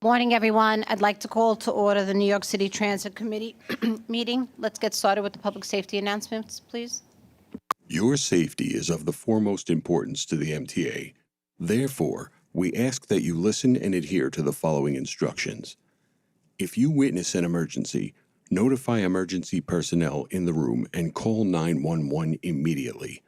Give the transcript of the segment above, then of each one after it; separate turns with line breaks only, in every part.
Morning, everyone. I'd like to call to order the New York City Transit Committee meeting. Let's get started with the public safety announcements, please.
Your safety is of the foremost importance to the MTA. Therefore, we ask that you listen and adhere to the following instructions. If you witness an emergency, notify emergency personnel in the room and call 911 immediately.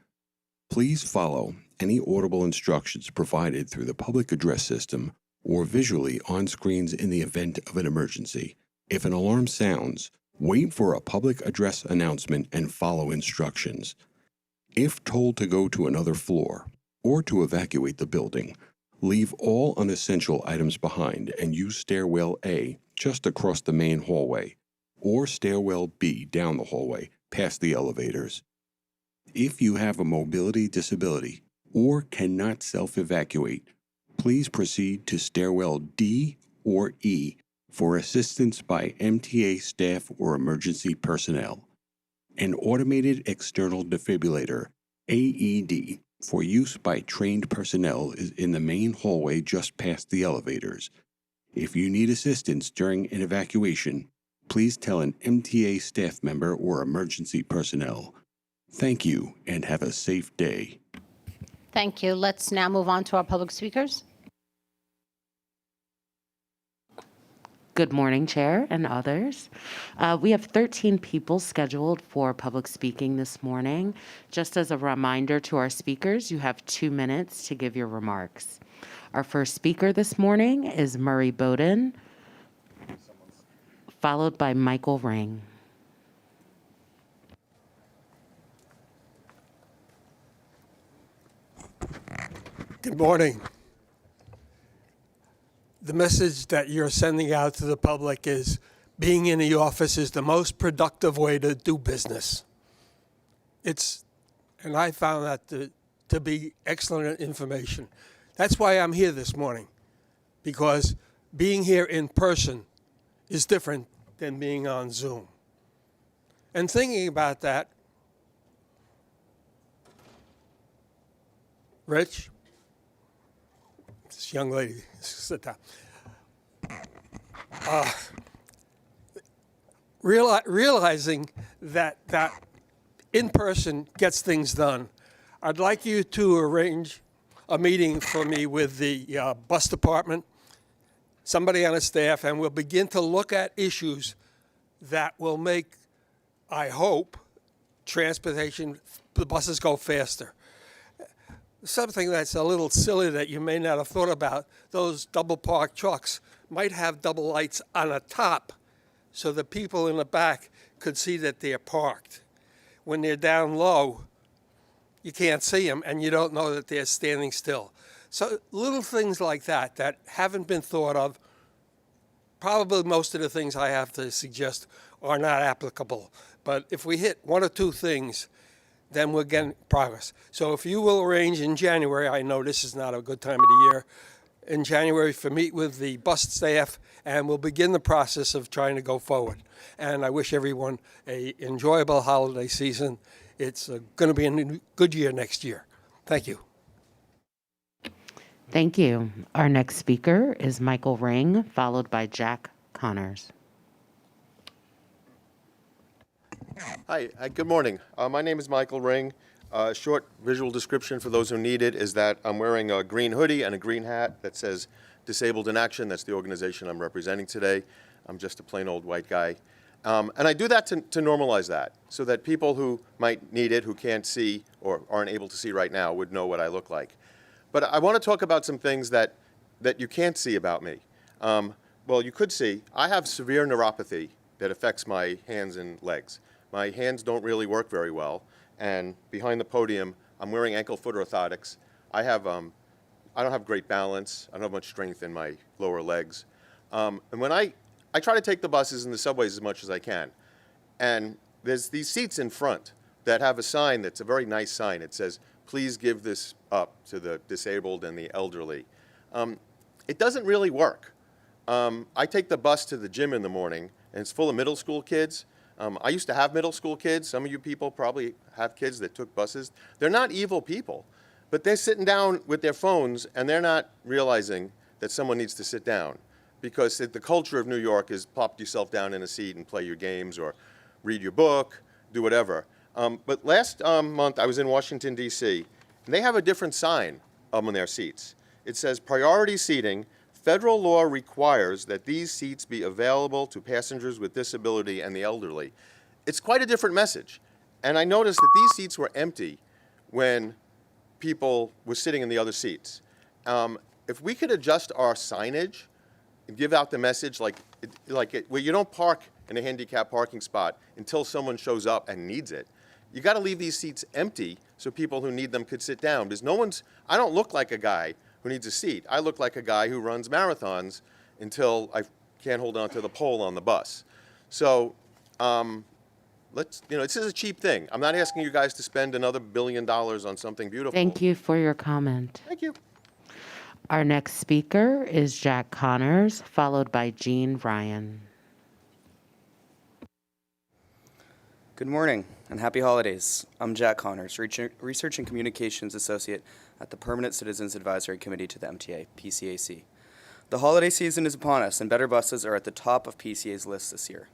Please follow any audible instructions provided through the public address system or visually on screens in the event of an emergency. If an alarm sounds, wait for a public address announcement and follow instructions. If told to go to another floor or to evacuate the building, leave all unessential items behind and use stairwell A just across the main hallway or stairwell B down the hallway past the elevators. If you have a mobility disability or cannot self-evacuate, please proceed to stairwell D or E for assistance by MTA staff or emergency personnel. An automated external defibrillator, AED, for use by trained personnel is in the main hallway just past the elevators. If you need assistance during an evacuation, please tell an MTA staff member or emergency personnel. Thank you and have a safe day.
Thank you. Let's now move on to our public speakers.
Good morning, Chair and others. We have 13 people scheduled for public speaking this morning. Just as a reminder to our speakers, you have 2 minutes to give your remarks. Our first speaker this morning is Murray Bowden, followed by Michael Ring.
Good morning. The message that you're sending out to the public is being in the office is the most productive way to do business. And I found that to be excellent information. That's why I'm here this morning, because being here in person is different than being on Zoom. And thinking about that, Rich, this young lady, sit down. Realizing that in person gets things done, I'd like you to arrange a meeting for me with the bus department, somebody on the staff, and we'll begin to look at issues that will make, I hope, transportation, the buses go faster. Something that's a little silly that you may not have thought about, those double parked trucks might have double lights on the top so the people in the back could see that they're parked. When they're down low, you can't see them and you don't know that they're standing still. So little things like that that haven't been thought of. Probably most of the things I have to suggest are not applicable. But if we hit one or two things, then we're getting progress. So if you will arrange in January, I know this is not a good time of the year, in January for meet with the bus staff, and we'll begin the process of trying to go forward. And I wish everyone an enjoyable holiday season. It's going to be a good year next year. Thank you.
Thank you. Our next speaker is Michael Ring, followed by Jack Connors.
Hi, good morning. My name is Michael Ring. Short visual description for those who need it is that I'm wearing a green hoodie and a green hat that says Disabled in Action. That's the organization I'm representing today. I'm just a plain old white guy. And I do that to normalize that so that people who might need it, who can't see or aren't able to see right now, would know what I look like. But I want to talk about some things that you can't see about me. Well, you could see I have severe neuropathy that affects my hands and legs. My hands don't really work very well, and behind the podium, I'm wearing ankle-foot orthotics. I don't have great balance. I don't have much strength in my lower legs. And when I try to take the buses and the subways as much as I can, and there's these seats in front that have a sign that's a very nice sign. It says, "Please give this up to the disabled and the elderly." It doesn't really work. I take the bus to the gym in the morning, and it's full of middle school kids. I used to have middle school kids. Some of you people probably have kids that took buses. They're not evil people, but they're sitting down with their phones and they're not realizing that someone needs to sit down. because the culture of New York is plop yourself down in a seat and play your games or read your book, do whatever. But last month I was in Washington, D.C., and they have a different sign on their seats. It says priority seating. Federal law requires that these seats be available to passengers with disability and the elderly. It's quite a different message. And I noticed that these seats were empty when people were sitting in the other seats. If we could adjust our signage and give out the message where you don't park in a handicapped parking spot until someone shows up and needs it. You got to leave these seats empty so people who need them could sit down. Because I don't look like a guy who needs a seat. I look like a guy who runs marathons until I can't hold on to the pole on the bus. So this is a cheap thing. I'm not asking you guys to spend another $1 billion on something beautiful.
Thank you for your comment.
Thank you.
Our next speaker is Jack Connors, followed by Jean Ryan.
Good morning and happy holidays. I'm Jack Connors, Research and Communications Associate at the Permanent Citizens Advisory Committee to the MTA, PCAC. The holiday season is upon us, and better buses are at the top of PCA's list this year.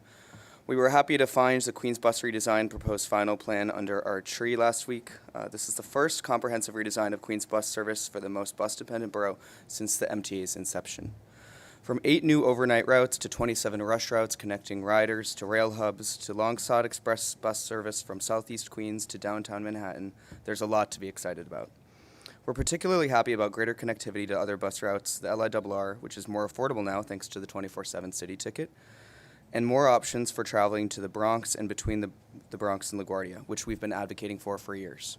We were happy to find the Queens Bus redesign proposed final plan under our tree last week. This is the first comprehensive redesign of Queens Bus service for the most bus-dependent borough since the MTA's inception. From 8 new overnight routes to 27 rush routes connecting riders to rail hubs to long-sought express bus service from Southeast Queens to downtown Manhattan, there's a lot to be excited about. We're particularly happy about greater connectivity to other bus routes, the LIRR, which is more affordable now thanks to the 24/7 city ticket, and more options for traveling to the Bronx and between the Bronx and LaGuardia, which we've been advocating for years.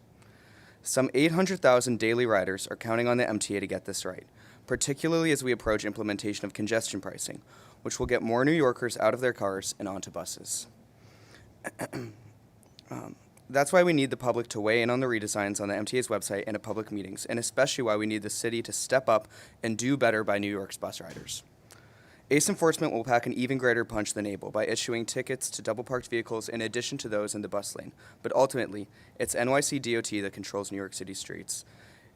Some 800,000 daily riders are counting on the MTA to get this right, particularly as we approach implementation of congestion pricing, which will get more New Yorkers out of their cars and onto buses. That's why we need the public to weigh in on the redesigns on the MTA's website and at public meetings, and especially why we need the city to step up and do better by New York's bus riders. ACE enforcement will pack an even greater punch than ABLE by issuing tickets to double-parked vehicles in addition to those in the bus lane. But ultimately, it's NYCT DOT that controls New York City streets,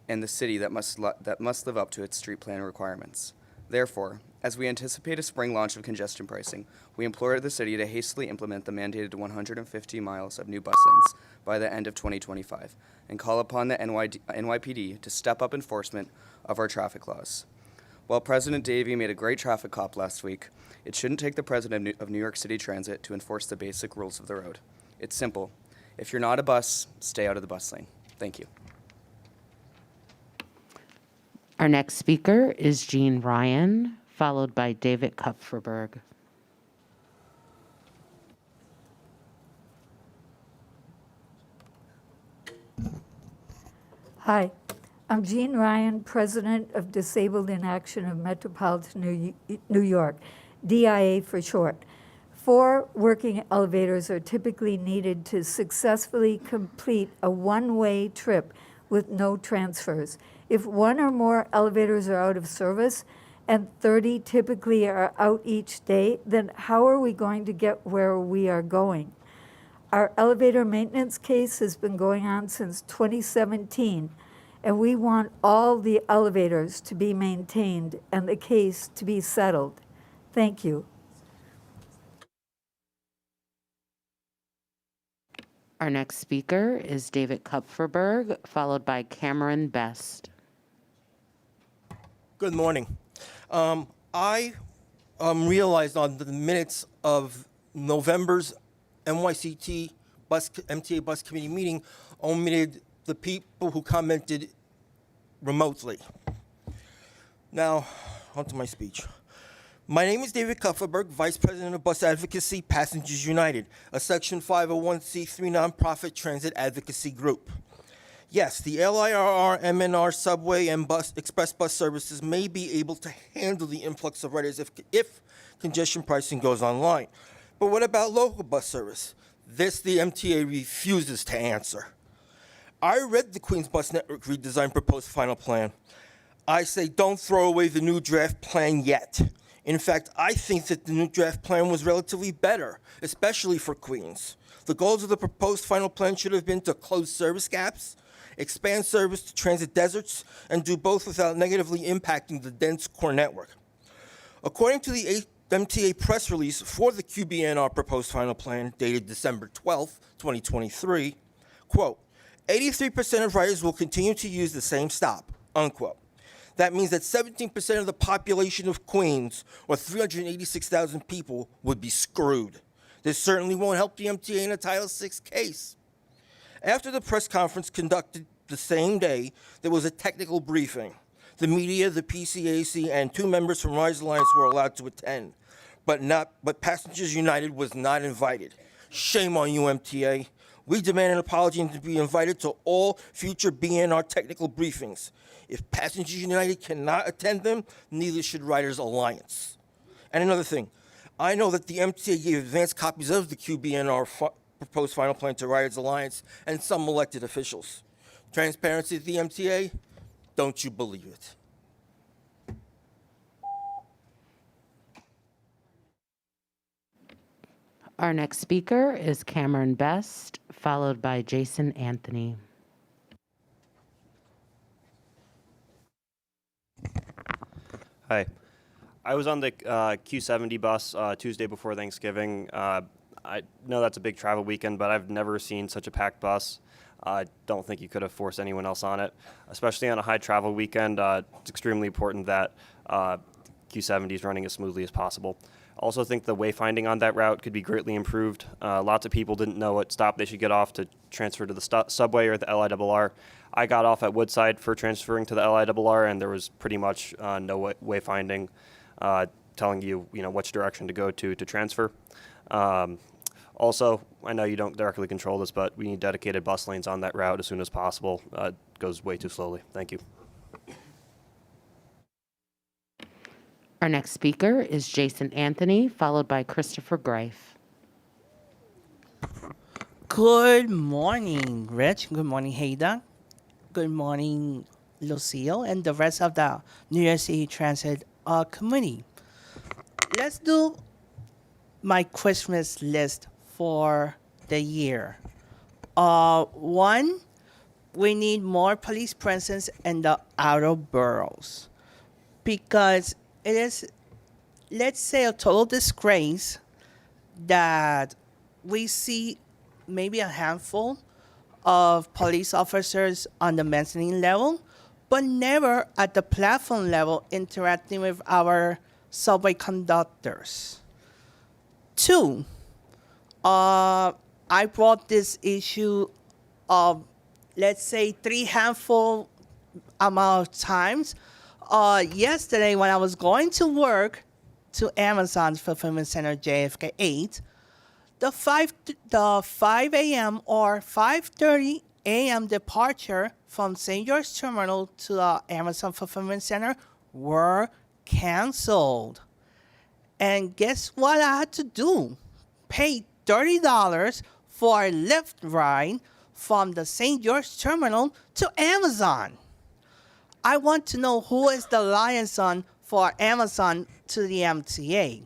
and the city that must live up to its street plan requirements. Therefore, as we anticipate a spring launch of congestion pricing, we implore the city to hastily implement the mandated 150 miles of new bus lanes by the end of 2025 and call upon the NYPD to step up enforcement of our traffic laws. While President Davey made a great traffic cop last week, it shouldn't take the president of New York City Transit to enforce the basic rules of the road. It's simple. If you're not a bus, stay out of the bus lane. Thank you.
Our next speaker is Jean Ryan, followed by David Kupferberg.
Hi, I'm Jean Ryan, President of Disabled in Action of Metropolitan New York, DIA for short. 4 working elevators are typically needed to successfully complete a one-way trip with no transfers. If 1 or more elevators are out of service and 30 typically are out each day, then how are we going to get where we are going? Our elevator maintenance case has been going on since 2017, and we want all the elevators to be maintained and the case to be settled. Thank you.
Our next speaker is David Kupferberg, followed by Cameron Best.
Good morning. I realized on the minutes of November's NYCT MTA Bus Committee meeting omitted the people who commented remotely. Now, onto my speech. My name is David Kupferberg, Vice President of Bus Advocacy, Passengers United, a Section 501c3 nonprofit transit advocacy group. Yes, the LIRR, MNR, subway, and express bus services may be able to handle the influx of riders if congestion pricing goes online. But what about local bus service? This the MTA refuses to answer. I read the Queens Bus Network redesign proposed final plan. I say don't throw away the new draft plan yet. In fact, I think that the new draft plan was relatively better, especially for Queens. The goals of the proposed final plan should have been to close service gaps, expand service to transit deserts, and do both without negatively impacting the dense core network. According to the MTA press release for the QBNR proposed final plan dated December 12th, 2023, quote, 83% of riders will continue to use the same stop, unquote. That means that 17% of the population of Queens, or 386,000 people, would be screwed. This certainly won't help the MTA in a Title VI case. After the press conference conducted the same day, there was a technical briefing. The media, the PCAC, and 2 members from Rise Alliance were allowed to attend, but Passengers United was not invited. Shame on you, MTA. We demand an apology and to be invited to all future BNR technical briefings. If Passengers United cannot attend them, neither should Riders Alliance. And another thing, I know that the MTA gave advance copies of the QBNR proposed final plan to Riders Alliance and some elected officials. Transparency at the MTA? Don't you believe it?
Our next speaker is Cameron Best, followed by Jason Anthony.
Hi. I was on the Q70 bus Tuesday before Thanksgiving. I know that's a big travel weekend, but I've never seen such a packed bus. I don't think you could have forced anyone else on it, especially on a high travel weekend. It's extremely important that Q70 is running as smoothly as possible. Also think the wayfinding on that route could be greatly improved. Lots of people didn't know what stop they should get off to transfer to the subway or the LIRR. I got off at Woodside for transferring to the LIRR, and there was pretty much no wayfinding telling you, which direction to go to transfer. Also, I know you don't directly control this, but we need dedicated bus lanes on that route as soon as possible. It goes way too slowly. Thank you.
Our next speaker is Jason Anthony, followed by Christopher Greif.
Good morning, Rich. Good morning, Hayda. Good morning, Lucille, and the rest of the New York City Transit Committee. Let's do my Christmas list for the year. 1, we need more police presence in the outer boroughs because it is, let's say, a total disgrace that we see maybe a handful of police officers on the mezzanine level, but never at the platform level interacting with our subway conductors. 2, I brought this issue of, let's say, 3 handful amount of times. Yesterday, when I was going to work to Amazon's fulfillment center, JFK 8, the 5 a.m. or 5:30 a.m. departure from St. George Terminal to the Amazon fulfillment center were canceled. And guess what I had to do? Pay $30 for a Lyft ride from the St. George Terminal to Amazon. I want to know who is the liaison for Amazon to the MTA.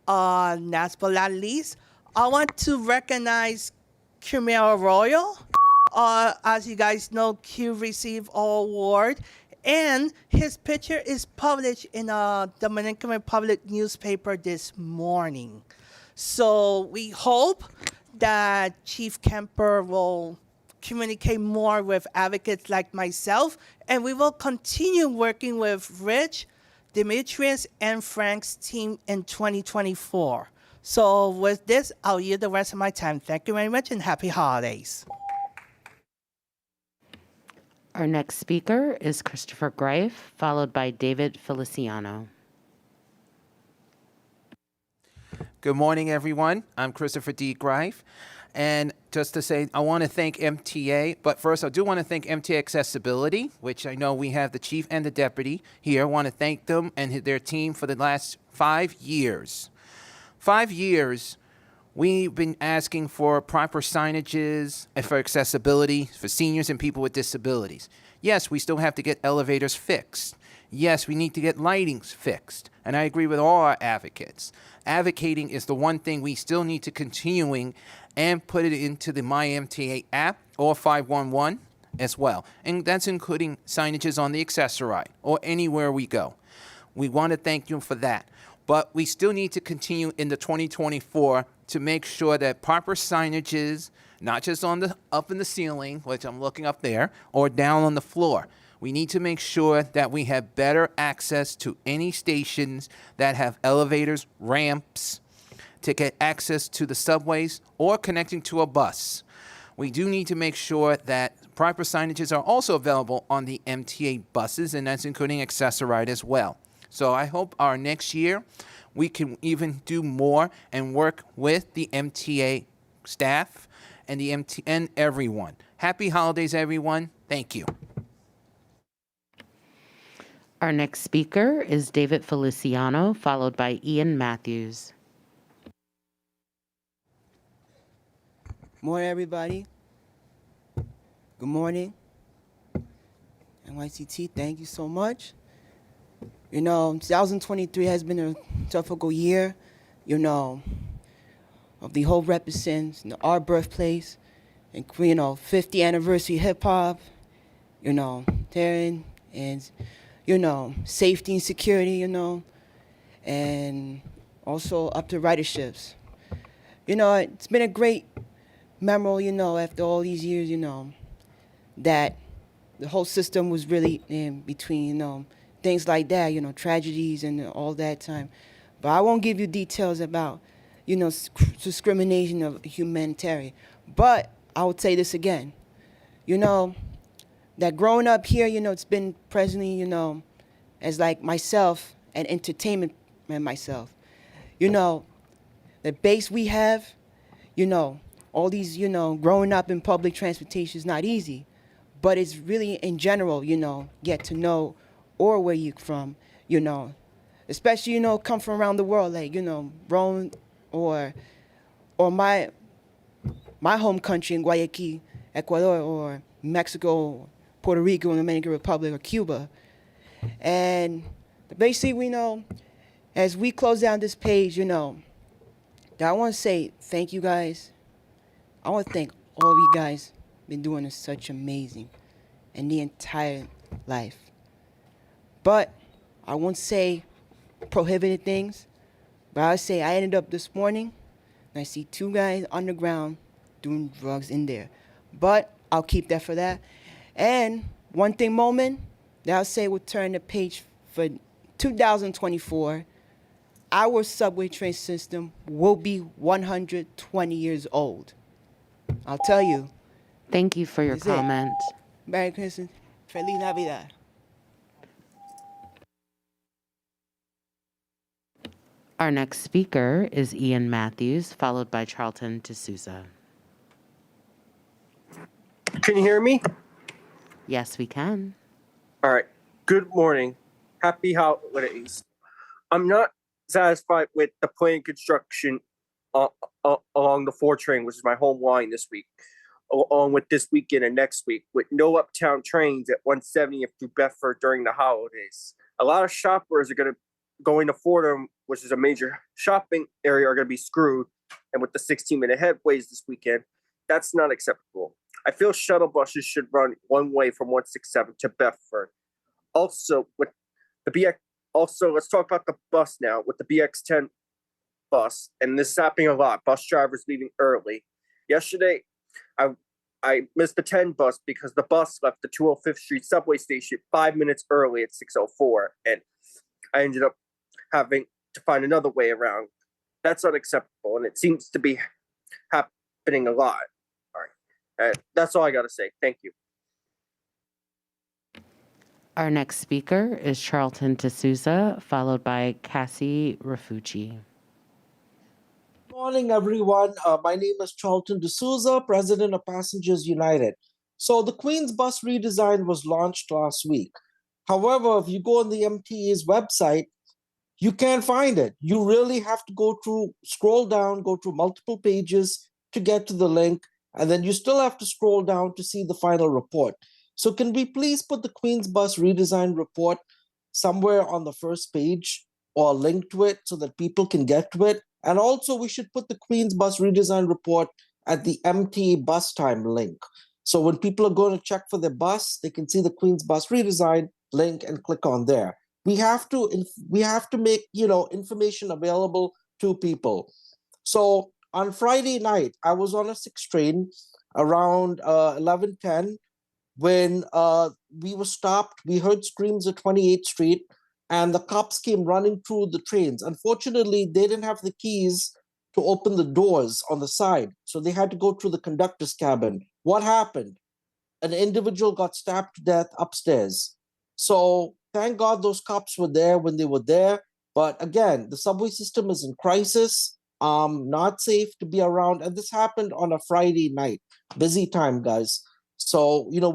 Last but not least, I want to recognize Camille Royal. As you guys know, Q received an award, and his picture is published in a Dominican Republic newspaper this morning. So we hope that Chief Kemper will communicate more with advocates like myself, and we will continue working with Rich, Demetrius, and Frank's team in 2024. So with this, I'll yield the rest of my time. Thank you very much, and happy holidays.
Our next speaker is Christopher Greif, followed by David Feliciano.
Good morning, everyone. I'm Christopher D. Greif. And just to say, I want to thank MTA, but first I do want to thank MTA Accessibility, which I know we have the chief and the deputy here. I want to thank them and their team for the last 5 years. 5 years, we've been asking for proper signages and for accessibility for seniors and people with disabilities. Yes, we still have to get elevators fixed. Yes, we need to get lightings fixed. And I agree with all our advocates. Advocating is the one thing we still need to continuing and put it into the MyMTA app or 511 as well. And that's including signages on the accessoride or anywhere we go. We want to thank you for that. But we still need to continue in the 2024 to make sure that proper signages, not just on the up in the ceiling, which I'm looking up there, or down on the floor. We need to make sure that we have better access to any stations that have elevators, ramps, to get access to the subways or connecting to a bus. We do need to make sure that proper signages are also available on the MTA buses, and that's including Access-a-Ride as well. So I hope our next year we can even do more and work with the MTA staff and and everyone. Happy holidays, everyone. Thank you.
Our next speaker is David Feliciano, followed by Ian Matthews.
Morning, everybody. Good morning. NYCT, thank you so much. 2023 has been a difficult year, of the whole represents our birthplace, and 50th anniversary hip hop, Taryn, and safety and security, and also up to riderships. It's been a great memory, after all these years, that the whole system was really in between, things like that, tragedies and all that time. But I won't give you details about, discrimination of humanitarian. But I would say this again, that growing up here, it's been presently, as like myself and entertainment and myself, the base we have, all these, growing up in public transportation is not easy, but it's really in general, get to know or where you're from, especially, come from around the world, like, Rome or my home country in Guayaquil, Ecuador, or Mexico, Puerto Rico, Dominican Republic, or Cuba. And basically, we know, as we close down this page, that I want to say thank you guys. I want to thank all of you guys been doing this such amazing and the entire life. But I won't say prohibited things, but I would say I ended up this morning and I see 2 guys on the ground doing drugs in there. But I'll keep that for that. And one thing moment that I'll say will turn the page for 2024, our subway train system will be 120 years old. I'll tell you.
Thank you for your
That's it.
comment.
Merry Christmas. Feliz Navidad.
Our next speaker is Ian Matthews, followed by Charlton D'Souza.
Can you hear me?
Yes, we can.
All right. Good morning. Happy holidays. I'm not satisfied with the plane construction along the 4 train, which is my home line this week, along with this weekend and next week, with no uptown trains at 170th through Bedford during the holidays. A lot of shoppers are going to Fordham, which is a major shopping area, are going to be screwed. And with the 16-minute headways this weekend, that's not acceptable. I feel shuttle buses should run one way from 167 to Bedford. Also, with the BX, let's talk about the bus now. With the BX10 bus, and this is happening a lot. Bus drivers leaving early. Yesterday, I missed the 10 bus because the bus left the 205th Street subway station 5 minutes early at 6:04, and I ended up having to find another way around. That's unacceptable, and it seems to be happening a lot. All right, that's all I got to say. Thank you.
Our next speaker is Charlton D'Souza, followed by Cassie Rafucci.
Morning, everyone. My name is Charlton D'Souza, President of Passengers United. So the Queen's Bus redesign was launched last week. However, if you go on the MTA's website, you can't find it. You really have to scroll down, go through multiple pages to get to the link, and then you still have to scroll down to see the final report. So can we please put the Queen's Bus redesign report somewhere on the first page or link to it so that people can get to it? And also we should put the Queen's Bus redesign report at the MTA bus time link. So when people are going to check for their bus, they can see the Queen's Bus redesign link and click on there. we have to make information available to people. So on Friday night, I was on a 6 train around 11:10 when we were stopped. We heard screams at 28th Street, and the cops came running through the trains. Unfortunately, they didn't have the keys to open the doors on the side, so they had to go through the conductor's cabin. What happened? An individual got stabbed to death upstairs. So thank God those cops were there when they were there. But again, the subway system is in crisis, not safe to be around. And this happened on a Friday night, busy time, guys. So,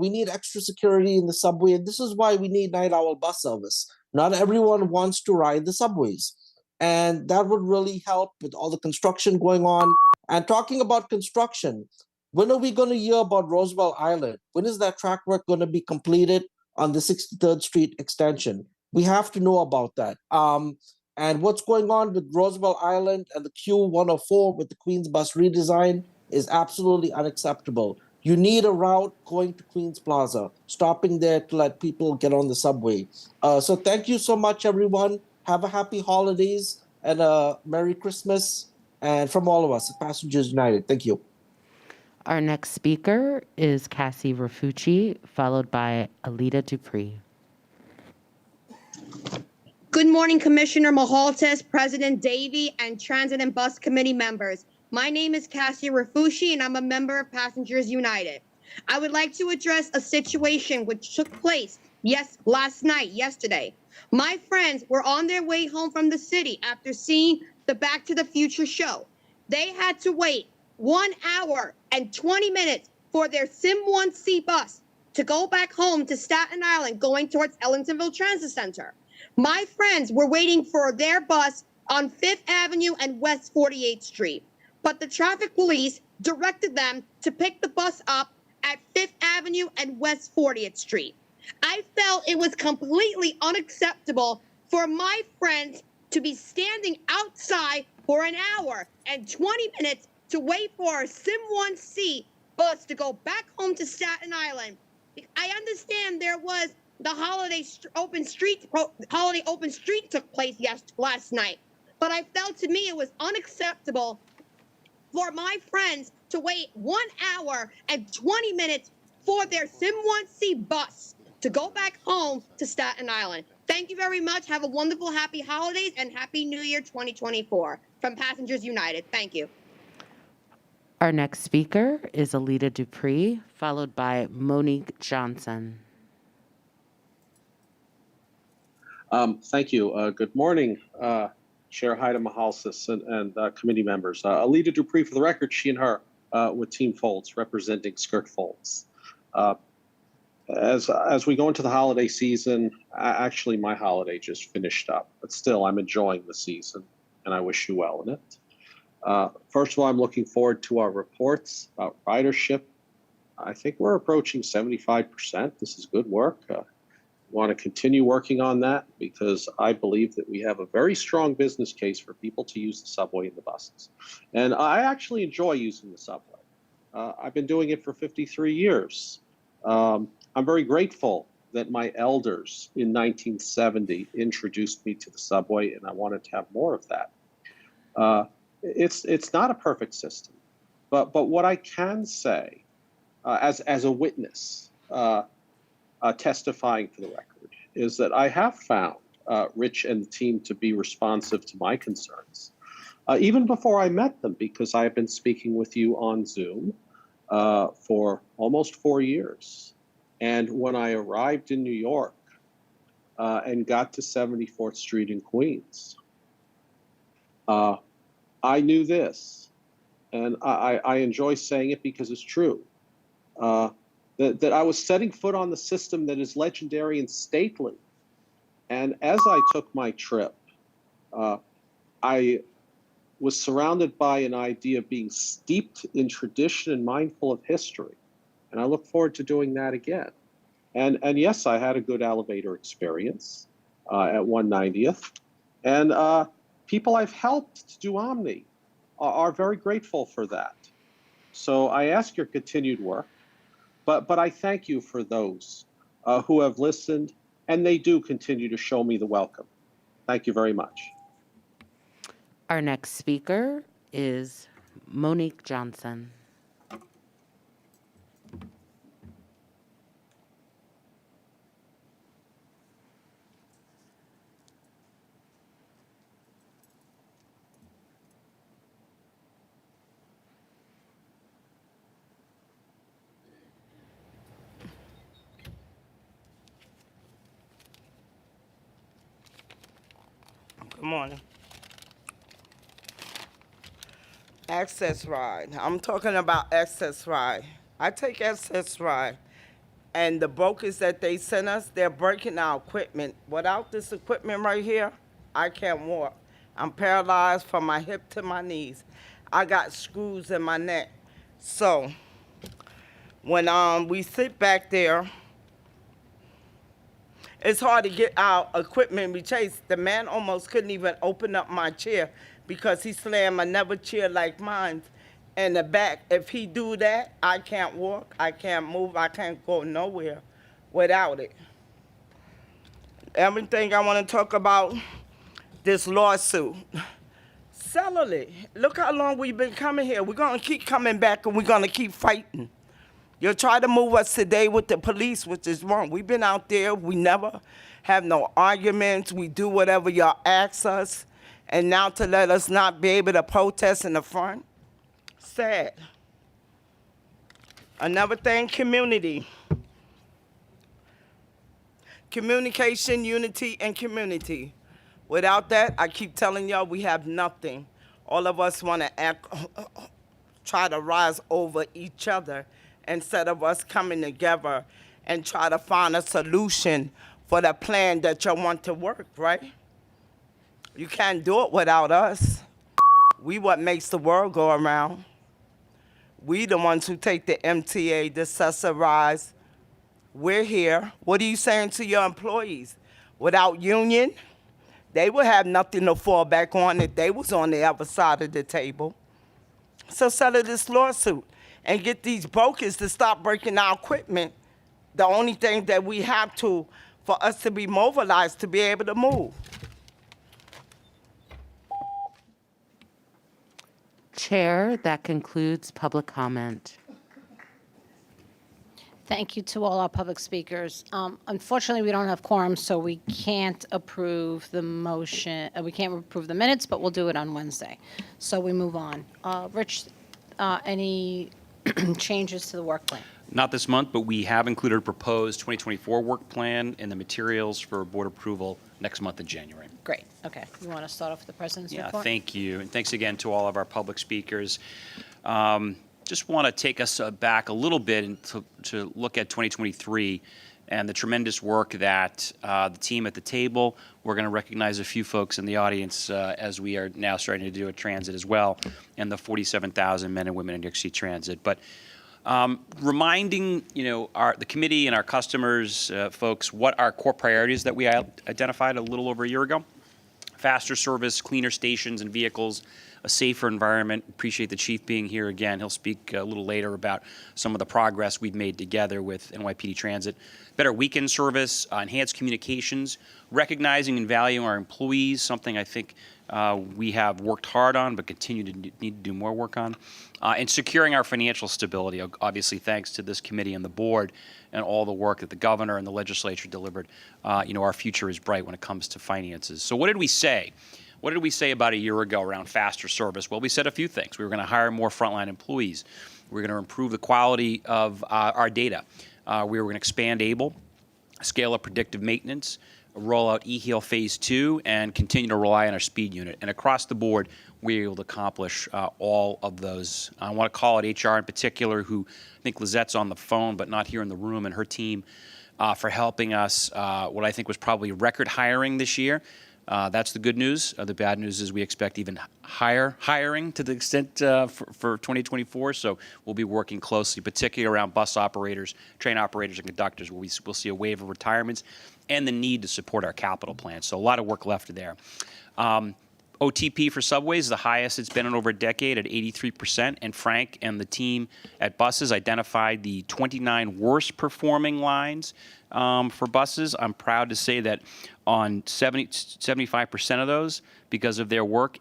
we need extra security in the subway. And this is why we need night owl bus service. Not everyone wants to ride the subways. And that would really help with all the construction going on. And talking about construction, when are we going to hear about Roosevelt Island? When is that track work going to be completed on the 63rd Street extension? We have to know about that. And what's going on with Roosevelt Island and the Q104 with the Queens bus redesign is absolutely unacceptable. You need a route going to Queens Plaza, stopping there to let people get on the subway. So thank you so much, everyone. Have a happy holidays and a Merry Christmas. And from all of us at Passengers United, thank you.
Our next speaker is Cassie Rafucci, followed by Alita Dupree.
Good morning, Commissioner Mahaltis, President Davey, and Transit and Bus Committee members. My name is Cassie Rafucci, and I'm a member of Passengers United. I would like to address a situation which took place yesterday. My friends were on their way home from the city after seeing the Back to the Future show. They had to wait 1 hour and 20 minutes for their Sim 1C bus to go back home to Staten Island going towards Ellentonville Transit Center. My friends were waiting for their bus on 5th Avenue and West 48th Street, but the traffic police directed them to pick the bus up at 5th Avenue and West 40th Street. I felt it was completely unacceptable for my friends to be standing outside for an hour and 20 minutes to wait for a Sim 1C bus to go back home to Staten Island. I understand there was the holiday open street took place last night, but I felt to me it was unacceptable for my friends to wait 1 hour and 20 minutes for their Sim 1C bus to go back home to Staten Island. Thank you very much. Have a wonderful, happy holidays and Happy New Year 2024 from Passengers United. Thank you.
Our next speaker is Alita Dupree, followed by Monique Johnson.
Thank you. Good morning, Chair Haida Mahalsis and committee members. Alita Dupree, for the record, she and her with Team Folds, representing Skirt Folds. As we go into the holiday season, actually my holiday just finished up, but still I'm enjoying the season and I wish you well in it. First of all, I'm looking forward to our reports about ridership. I think we're approaching 75%. This is good work. Want to continue working on that because I believe that we have a very strong business case for people to use the subway and the buses. And I actually enjoy using the subway. I've been doing it for 53 years. I'm very grateful that my elders in 1970 introduced me to the subway, and I wanted to have more of that. It's not a perfect system, but what I can say as a witness, testifying for the record, is that I have found Rich and the team to be responsive to my concerns, even before I met them, because I have been speaking with you on Zoom for almost 4 years. And when I arrived in New York and got to 74th Street in Queens, I knew this, and I enjoy saying it because it's true. That I was setting foot on the system that is legendary and stately. And as I took my trip, I was surrounded by an idea of being steeped in tradition and mindful of history. And I look forward to doing that again. And yes, I had a good elevator experience at 190th. And people I've helped to do Omni are very grateful for that. So I ask your continued work. But I thank you for those who have listened and they do continue to show me the welcome. Thank you very much.
Our next speaker is Monique Johnson.
Good morning. Access ride. I'm talking about access ride. I take access ride, and the brokers that they send us, they're breaking our equipment. Without this equipment right here, I can't walk. I'm paralyzed from my hip to my knees. I got screws in my neck. So when we sit back there, it's hard to get our equipment retraced. The man almost couldn't even open up my chair because he slammed another chair like mine in the back. If he do that, I can't walk, I can't move, I can't go nowhere without it. Everything I want to talk about, this lawsuit. Settle it. Look how long we've been coming here. We're going to keep coming back and we're going to keep fighting. You'll try to move us today with the police, which is wrong. We've been out there. We never have no arguments. We do whatever y'all ask us. And now to let us not be able to protest in the front? Sad. Another thing, community. Communication, unity, and community. Without that, I keep telling y'all, we have nothing. All of us want to try to rise over each other instead of us coming together and try to find a solution for the plan that you want to work, right? You can't do it without us. We what makes the world go around. We the ones who take the MTA, the accessorize. We're here. What are you saying to your employees? Without union, they would have nothing to fall back on if they was on the other side of the table. So settle this lawsuit and get these brokers to stop breaking our equipment. The only thing that we have to, for us to be mobilized to be able to move.
Chair, that concludes public comment.
Thank you to all our public speakers. Unfortunately, we don't have quorum, so we can't approve the motion. We can't approve the minutes, but we'll do it on Wednesday. So we move on. Rich, any changes to the work plan?
Not this month, but we have included a proposed 2024 work plan in the materials for board approval next month in January.
Great. Okay. You want to start off with the president's
Yeah,
report?
thank you. And thanks again to all of our public speakers. Just want to take us back a little bit and to look at 2023 and the tremendous work that the team at the table, we're going to recognize a few folks in the audience as we are now starting to do a transit as well, and the 47,000 men and women in New York City Transit. But reminding the committee and our customers, folks, what our core priorities that we identified a little over a year ago: faster service, cleaner stations and vehicles, a safer environment. Appreciate the chief being here again. He'll speak a little later about some of the progress we've made together with NYPD Transit. Better weekend service, enhanced communications, recognizing and valuing our employees, something I think we have worked hard on but continue to need to do more work on, and securing our financial stability, obviously thanks to this committee and the board and all the work that the governor and the legislature delivered. Our future is bright when it comes to finances. So what did we say? What did we say about a year ago around faster service? Well, we said a few things. We were going to hire more frontline employees. We were going to improve the quality of our data. We were going to expand ABLE, scale up predictive maintenance, roll out eHeal Phase 2, and continue to rely on our speed unit. And across the board, we were able to accomplish all of those. I want to call out HR in particular, who I think Lizette's on the phone but not here in the room, and her team for helping us what I think was probably record hiring this year. That's the good news. The bad news is we expect even higher hiring to the extent for 2024. So we'll be working closely, particularly around bus operators, train operators, and conductors, where we'll see a wave of retirements and the need to support our capital plan. So a lot of work left there. OTP for subways is the highest it's been in over a decade at 83%. And Frank and the team at buses identified the 29 worst performing lines for buses. I'm proud to say that on 75% of those, because of their work,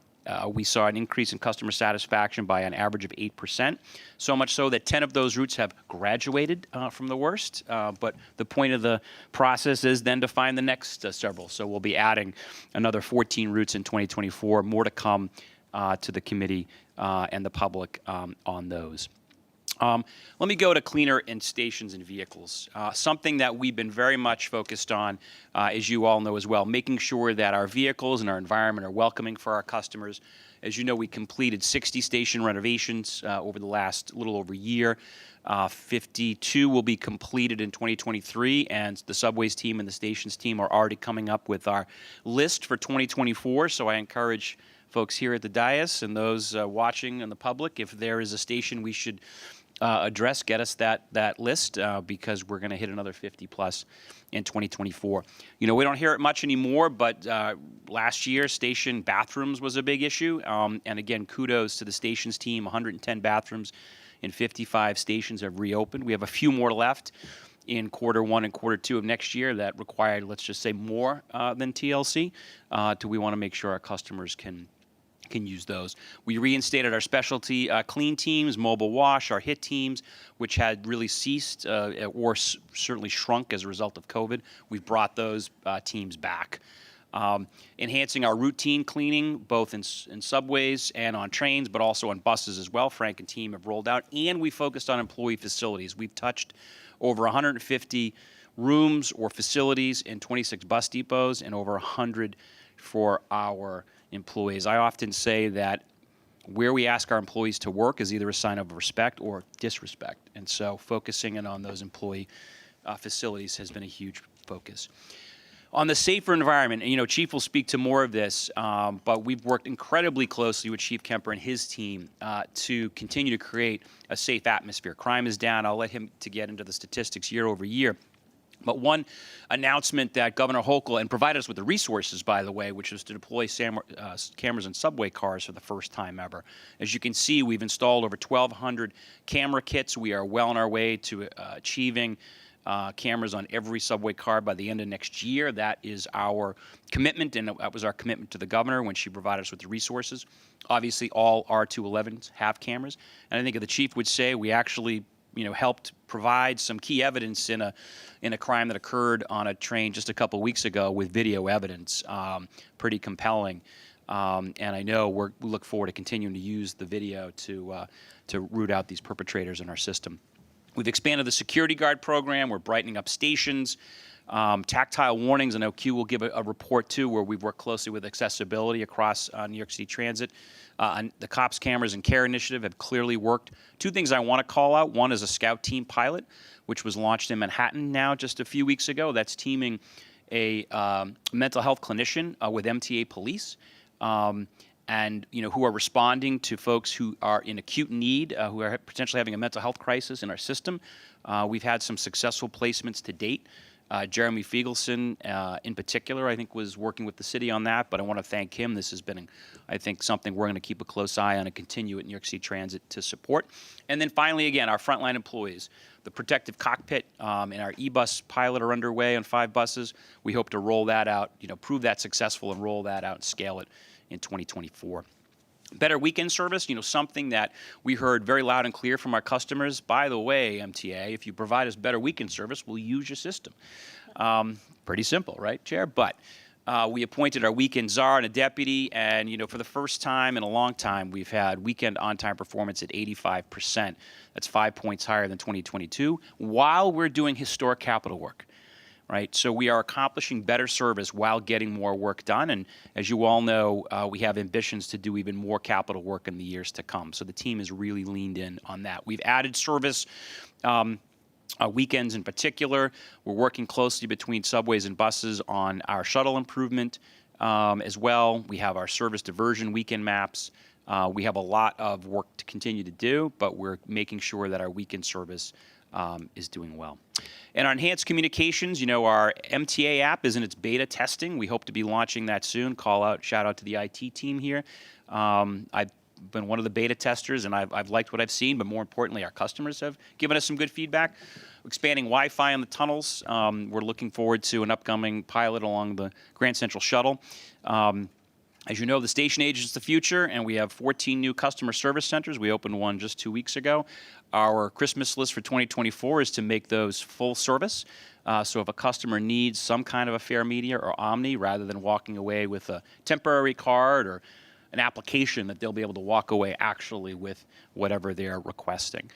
we saw an increase in customer satisfaction by an average of 8%, so much so that 10 of those routes have graduated from the worst. But the point of the process is then to find the next several. So we'll be adding another 14 routes in 2024, more to come to the committee and the public on those. Let me go to cleaner in stations and vehicles. Something that we've been very much focused on, as you all know as well, making sure that our vehicles and our environment are welcoming for our customers. As you know, we completed 60 station renovations over the last little over a year. 52 will be completed in 2023, and the subways team and the stations team are already coming up with our list for 2024. So I encourage folks here at the dais and those watching in the public, if there is a station we should address, get us that list because we're going to hit another 50 plus in 2024. You know, we don't hear it much anymore, but last year station bathrooms was a big issue. And again, kudos to the stations team. 110 bathrooms in 55 stations have reopened. We have a few more left in Q1 and Q2 of next year that required, let's just say, more than TLC. We want to make sure our customers can use those. We reinstated our specialty clean teams, mobile wash, our HIT teams, which had really ceased or certainly shrunk as a result of COVID. We've brought those teams back. Enhancing our routine cleaning, both in subways and on trains, but also on buses as well. Frank and team have rolled out, and we focused on employee facilities. We've touched over 150 rooms or facilities in 26 bus depots and over 100 for our employees. I often say that where we ask our employees to work is either a sign of respect or disrespect. And so focusing in on those employee facilities has been a huge focus. On the safer environment, and, you know, Chief will speak to more of this, but we've worked incredibly closely with Chief Kemper and his team to continue to create a safe atmosphere. Crime is down. I'll let him to get into the statistics year over year. But one announcement that Governor Hochul, and provided us with the resources, by the way, which was to deploy cameras in subway cars for the first time ever. As you can see, we've installed over 1,200 camera kits. We are well on our way to achieving cameras on every subway car by the end of next year. That is our commitment, and that was our commitment to the governor when she provided us with the resources. Obviously, all R211s have cameras. And I think the chief would say we actually, you know, helped provide some key evidence in a crime that occurred on a train just a couple weeks ago with video evidence, pretty compelling. And I know we look forward to continuing to use the video to root out these perpetrators in our system. We've expanded the security guard program. We're brightening up stations. Tactile warnings, I know Q will give a report too, where we've worked closely with accessibility across New York City Transit. The COPS cameras and care initiative have clearly worked. Two things I want to call out. One is a scout team pilot, which was launched in Manhattan now just a few weeks ago. That's teaming a mental health clinician with MTA police, and you know, who are responding to folks who are in acute need, who are potentially having a mental health crisis in our system. We've had some successful placements to date. Jeremy Fiegelson, in particular, I think, was working with the city on that, but I want to thank him. This has been, I think, something we're going to keep a close eye on and continue at New York City Transit to support. And then finally, again, our frontline employees. The protective cockpit and our e-bus pilot are underway on 5 buses. We hope to roll that out, you know, prove that successful and roll that out and scale it in 2024. Better weekend service, you know, something that we heard very loud and clear from our customers. By the way, MTA, if you provide us better weekend service, we'll use your system. Pretty simple, right, Chair? But we appointed our weekend czar and a deputy, and, you know, for the first time in a long time, we've had weekend on-time performance at 85%. That's 5 points higher than 2022, while we're doing historic capital work. Right, so we are accomplishing better service while getting more work done. And as you all know, we have ambitions to do even more capital work in the years to come. So the team has really leaned in on that. We've added service, weekends in particular. We're working closely between subways and buses on our shuttle improvement as well. We have our service diversion weekend maps. We have a lot of work to continue to do, but we're making sure that our weekend service is doing well. And our enhanced communications, our MTA app is in its beta testing. We hope to be launching that soon. Shout out to the IT team here. I've been one of the beta testers, and I've liked what I've seen, but more importantly, our customers have given us some good feedback. Expanding Wi-Fi on the tunnels. We're looking forward to an upcoming pilot along the Grand Central Shuttle. As you know, the station agent is the future, and we have 14 new customer service centers. We opened one just 2 weeks ago. Our Christmas list for 2024 is to make those full service. So if a customer needs some kind of a fare media or Omni, rather than walking away with a temporary card or an application, that they'll be able to walk away actually with whatever they're requesting.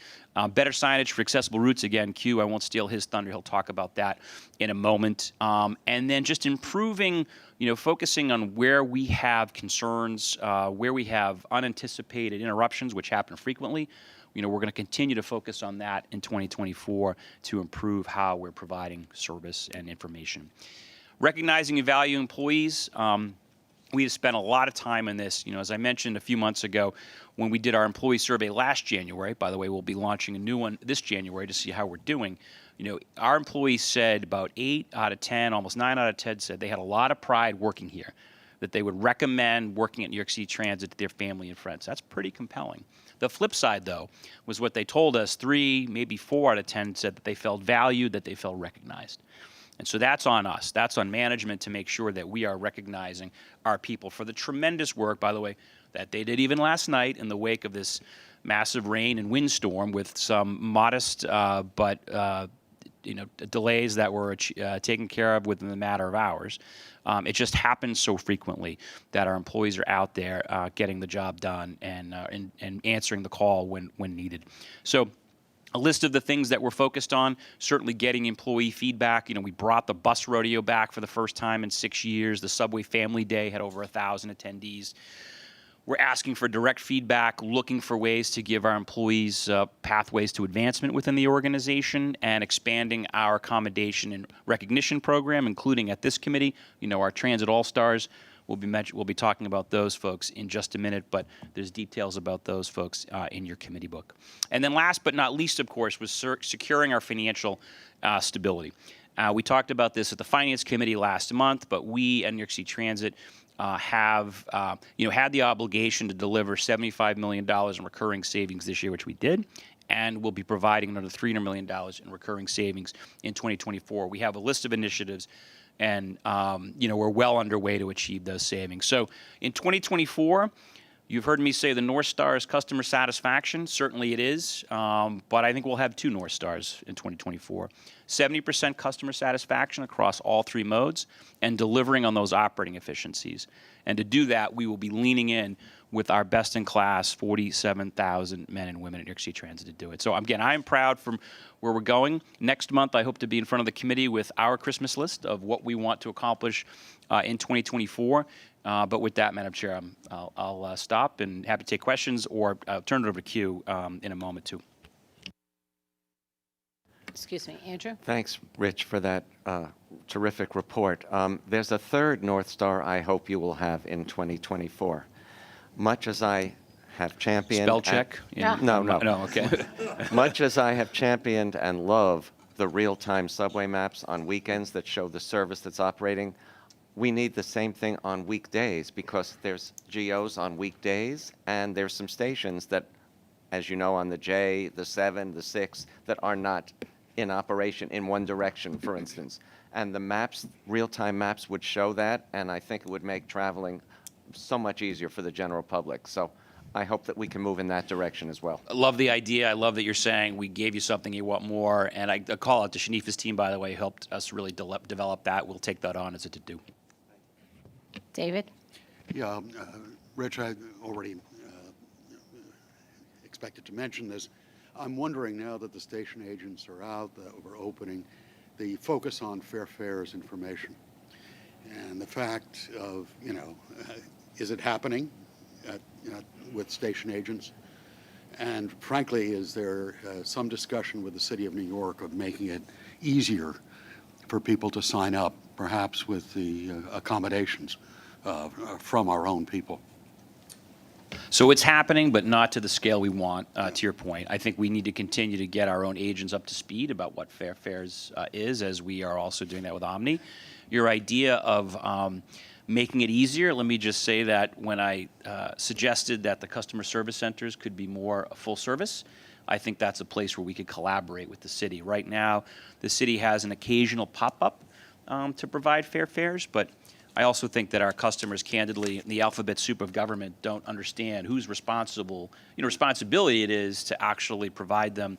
Better signage for accessible routes. Again, Q, I won't steal his thunder. He'll talk about that in a moment. And then just improving, focusing on where we have concerns, where we have unanticipated interruptions, which happen frequently. We're going to continue to focus on that in 2024 to improve how we're providing service and information. Recognizing and valuing employees. We have spent a lot of time on this. As I mentioned a few months ago, when we did our employee survey last January, by the way, we'll be launching a new one this January to see how we're doing. Our employees said about 8 out of 10, almost 9 out of 10 said they had a lot of pride working here, that they would recommend working at New York City Transit to their family and friends. That's pretty compelling. The flip side, though, was what they told us. 3, maybe 4 out of 10 said that they felt valued, that they felt recognized. And so that's on us. That's on management to make sure that we are recognizing our people for the tremendous work, by the way, that they did even last night in the wake of this massive rain and windstorm with some modest but delays that were taken care of within a matter of hours. It just happens so frequently that our employees are out there getting the job done and answering the call when needed. So a list of the things that we're focused on, certainly getting employee feedback. We brought the bus rodeo back for the first time in 6 years. The Subway Family Day had over 1,000 attendees. We're asking for direct feedback, looking for ways to give our employees pathways to advancement within the organization, and expanding our accommodation and recognition program, including at this committee, our Transit All-Stars. We'll be talking about those folks in just a minute, but there's details about those folks in your committee book. And then last but not least, of course, was securing our financial stability. We talked about this at the Finance Committee last month, but we at New York City Transit have had the obligation to deliver $75 million in recurring savings this year, which we did, and we'll be providing another $300 million in recurring savings in 2024. We have a list of initiatives, and we're well underway to achieve those savings. So in 2024, you've heard me say the North Star is customer satisfaction. Certainly it is, but I think we'll have 2 North Stars in 2024. 70% customer satisfaction across all 3 modes and delivering on those operating efficiencies. And to do that, we will be leaning in with our best-in-class 47,000 men and women at New York City Transit to do it. So again, I'm proud from where we're going. Next month, I hope to be in front of the committee with our Christmas list of what we want to accomplish in 2024. But with that, Madam Chair, I'll stop and happy to take questions, or I'll turn it over to Q in a moment, too.
Excuse me, Andrew?
Thanks, Rich, for that terrific report. There's a third North Star I hope you will have in 2024. Much as I have championed...
Spell check?
No,
okay.
Much as I have championed and love the real-time subway maps on weekends that show the service that's operating, we need the same thing on weekdays, because there's GOs on weekdays, and there's some stations that, as you know, on the J, the 7, the 6, that are not in operation in one direction, for instance. And the maps, real-time maps, would show that, and I think it would make traveling so much easier for the general public. So I hope that we can move in that direction as well.
I love the idea. I love that you're saying we gave you something, you want more. And I call out to Shanifa's team, by the way, helped us really develop that. We'll take that on as a to-do.
David?
Yeah, Rich, I already expected to mention this. I'm wondering, now that the station agents are out, that we're opening, the focus on fair fares information and the fact of, is it happening with station agents? And frankly, is there some discussion with the City of New York of making it easier for people to sign up, perhaps with the accommodations from our own people?
So it's happening, but not to the scale we want, to your point. I think we need to continue to get our own agents up to speed about what Fair Fares is, as we are also doing that with Omni. Your idea of making it easier, let me just say that when I suggested that the customer service centers could be more full service, I think that's a place where we could collaborate with the city. Right now, the city has an occasional pop-up to provide Fair Fares, but I also think that our customers, candidly, in the alphabet soup of government, don't understand whose responsibility it is to actually provide them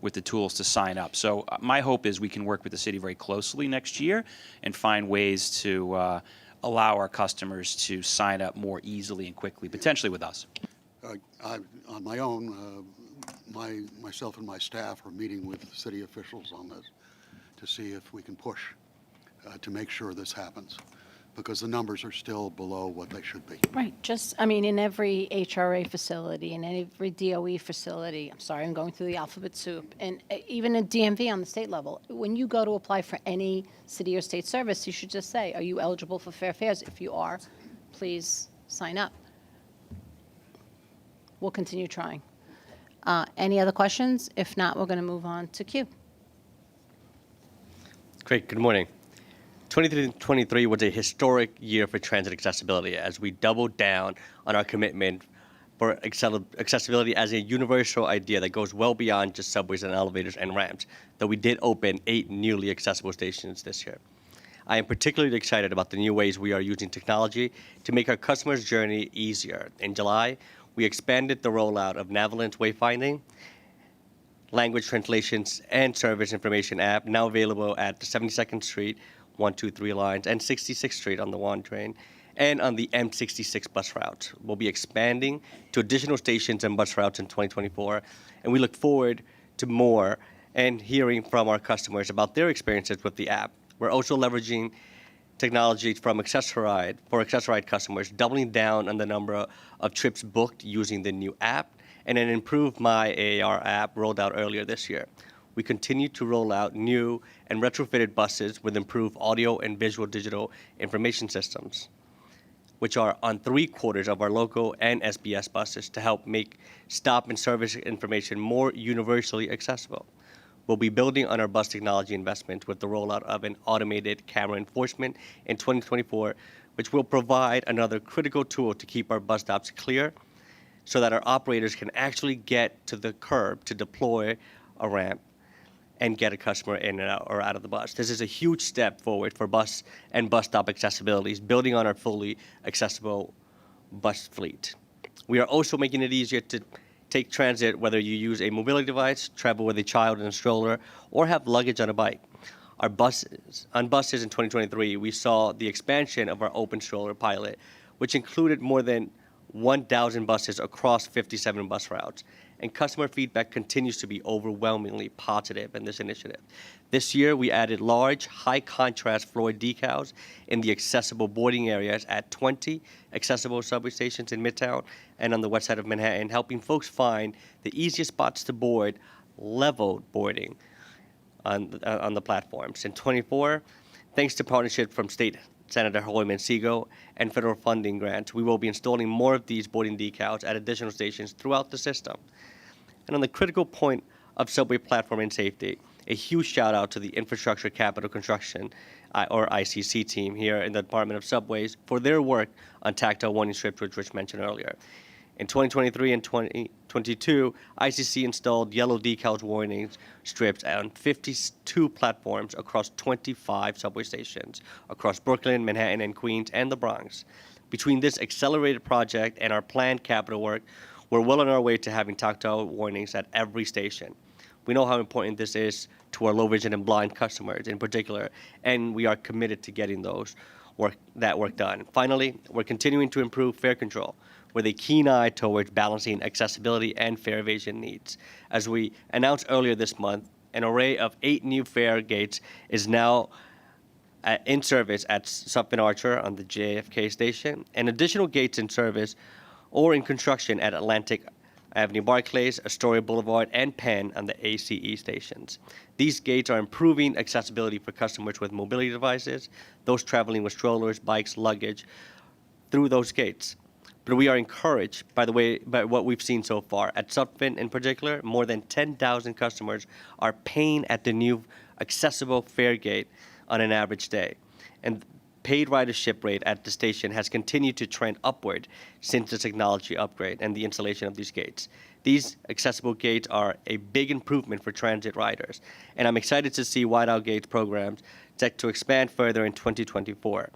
with the tools to sign up. So my hope is we can work with the city very closely next year and find ways to allow our customers to sign up more easily and quickly, potentially with us.
On my own, myself and my staff are meeting with city officials on this to see if we can push to make sure this happens, because the numbers are still below what they should be.
Right, in every HRA facility, in every DOE facility, I'm sorry, I'm going through the alphabet soup, and even a DMV on the state level, when you go to apply for any city or state service, you should just say, are you eligible for Fair Fares? If you are, please sign up. We'll continue trying. Any other questions? If not, we're going to move on to Q.
Great, good morning. 2023 was a historic year for transit accessibility as we doubled down on our commitment for accessibility as a universal idea that goes well beyond just subways and elevators and ramps, though we did open 8 newly accessible stations this year. I am particularly excited about the new ways we are using technology to make our customers' journey easier. In July, we expanded the rollout of Navalent's Wayfinding, language translations, and service information app, now available at the 72nd Street, 123 lines, and 66th Street on the 1 train, and on the M66 bus route. We'll be expanding to additional stations and bus routes in 2024, and we look forward to more and hearing from our customers about their experiences with the app. We're also leveraging technology from Accessoride customers, doubling down on the number of trips booked using the new app, and an improved My AAR app rolled out earlier this year. We continue to roll out new and retrofitted buses with improved audio and visual digital information systems, which are on 3/4 of our local and SBS buses to help make stop and service information more universally accessible. We'll be building on our bus technology investment with the rollout of an automated camera enforcement in 2024, which will provide another critical tool to keep our bus stops clear so that our operators can actually get to the curb to deploy a ramp and get a customer in and out or out of the bus. This is a huge step forward for bus and bus stop accessibilities, building on our fully accessible bus fleet. We are also making it easier to take transit, whether you use a mobility device, travel with a child in a stroller, or have luggage on a bike. On buses in 2023, we saw the expansion of our open stroller pilot, which included more than 1,000 buses across 57 bus routes, and customer feedback continues to be overwhelmingly positive in this initiative. This year, we added large, high-contrast Floyd decals in the accessible boarding areas at 20 accessible subway stations in Midtown and on the west side of Manhattan, helping folks find the easiest spots to board leveled boarding on the platforms. In 24, thanks to partnership from State Senator Hoyman Segal and federal funding grants, we will be installing more of these boarding decals at additional stations throughout the system. And on the critical point of subway platform and safety, a huge shout out to the Infrastructure Capital Construction, or ICC team here in the Department of Subways for their work on tactile warning strips, which Rich mentioned earlier. In 2023 and 2022, ICC installed yellow decals warning strips on 52 platforms across 25 subway stations across Brooklyn, Manhattan, and Queens, and the Bronx. Between this accelerated project and our planned capital work, we're well on our way to having tactile warnings at every station. We know how important this is to our low vision and blind customers in particular, and we are committed to getting that work done. Finally, we're continuing to improve fare control with a keen eye towards balancing accessibility and fare evasion needs. As we announced earlier this month, an array of 8 new fare gates is now in service at Sutphin Archer on the JFK station, and additional gates in service or in construction at Atlantic Avenue Barclays, Astoria Boulevard, and Penn on the ACE stations. These gates are improving accessibility for customers with mobility devices, those traveling with strollers, bikes, luggage, through those gates. But we are encouraged by what we've seen so far. At Sutphin in particular, more than 10,000 customers are paying at the new accessible fare gate on an average day. And paid ridership rate at the station has continued to trend upward since the technology upgrade and the installation of these gates. These accessible gates are a big improvement for transit riders, and I'm excited to see whiteout gate programs set to expand further in 2024,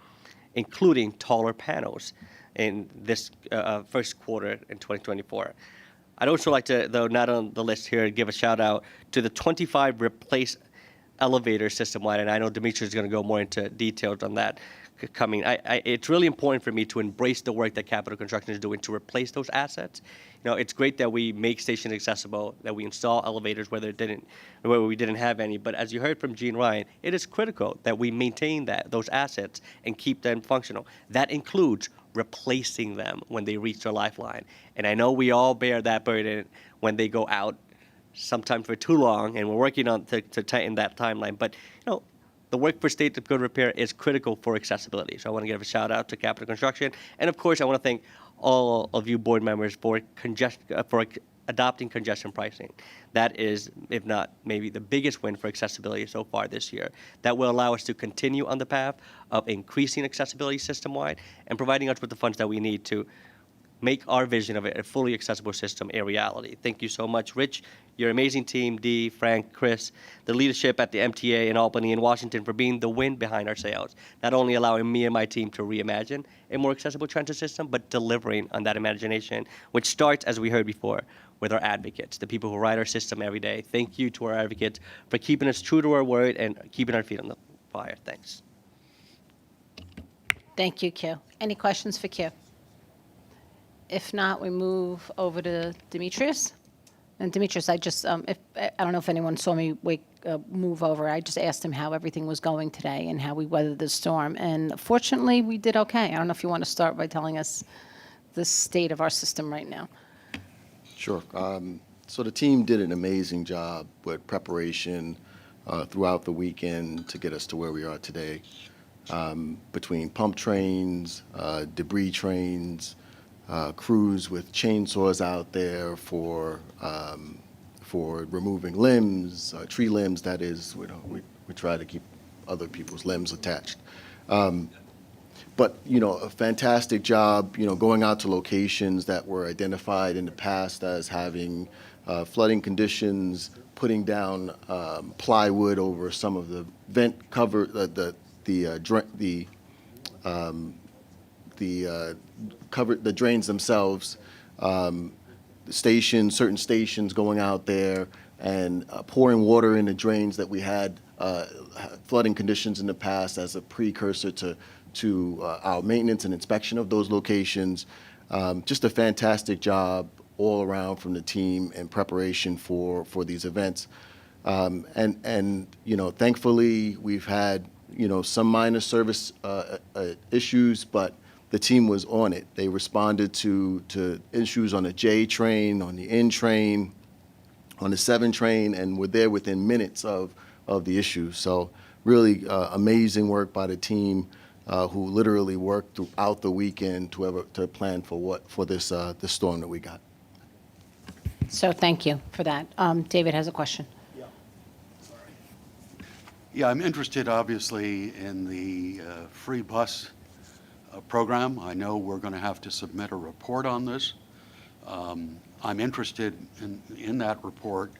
including taller panels in this first quarter in 2024. I'd also like to, though not on the list here, give a shout out to the 25 replace elevators system-wide, and I know Dimitri is going to go more into details on that coming. It's really important for me to embrace the work that Capital Construction is doing to replace those assets. You know, it's great that we make stations accessible, that we install elevators where we didn't have any. But as you heard from Gene Ryan, it is critical that we maintain those assets and keep them functional. That includes replacing them when they reach their lifeline. And I know we all bear that burden when they go out, sometimes for too long, and we're working on to tighten that timeline. But you know, the work for state of good repair is critical for accessibility. So I want to give a shout out to Capital Construction, and of course I want to thank all of you board members for adopting congestion pricing. That is, if not maybe the biggest win for accessibility so far this year. That will allow us to continue on the path of increasing accessibility system-wide and providing us with the funds that we need to make our vision of a fully accessible system a reality. Thank you so much, Rich, your amazing team, Dee, Frank, Chris, the leadership at the MTA in Albany and Washington for being the wind behind our sails, not only allowing me and my team to reimagine a more accessible transit system, but delivering on that imagination, which starts, as we heard before, with our advocates, the people who ride our system every day. Thank you to our advocates for keeping us true to our word and keeping our feet on the fire. Thanks.
Thank you, Q. Any questions for Q? If not, we move over to Demetrius. And Demetrius, I don't know if anyone saw me move over. I just asked him how everything was going today and how we weathered the storm. And fortunately, we did okay. I don't know if you want to start by telling us the state of our system right now.
Sure. So the team did an amazing job with preparation throughout the weekend to get us to where we are today. Between pump trains, debris trains, crews with chainsaws out there for removing limbs, tree limbs. That is, we try to keep other people's limbs attached. But a fantastic job. Going out to locations that were identified in the past as having flooding conditions, putting down plywood over some of the vent cover, the drains themselves, certain stations going out there and pouring water in the drains that we had flooding conditions in the past as a precursor to our maintenance and inspection of those locations. Just a fantastic job all around from the team in preparation for these events. And thankfully we've had some minor service issues, but the team was on it. They responded to issues on the J train, on the N train, on the 7 train, and were there within minutes of the issue. So really amazing work by the team who literally worked throughout the weekend to plan for this storm that we got.
So thank you for that. David has a question.
Yeah, I'm interested, obviously, in the free bus program. I know we're going to have to submit a report on this. I'm interested in that report.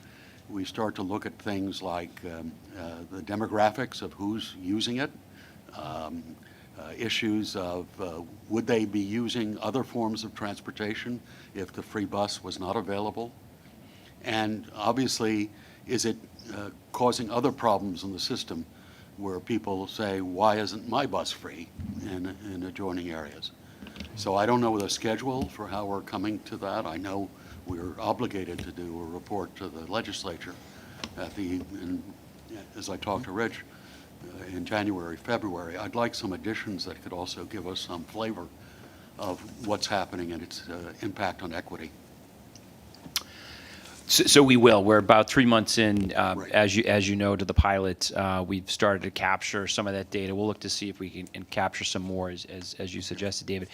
We start to look at things like the demographics of who's using it, issues of would they be using other forms of transportation if the free bus was not available? And obviously, is it causing other problems in the system where people say, why isn't my bus free in adjoining areas? So I don't know the schedule for how we're coming to that. I know we're obligated to do a report to the legislature as I talked to Rich, in January, February. I'd like some additions that could also give us some flavor of what's happening and its impact on equity.
So we will. We're about 3 months in, as you know, to the pilot. We've started to capture some of that data. We'll look to see if we can capture some more, as you suggested, David.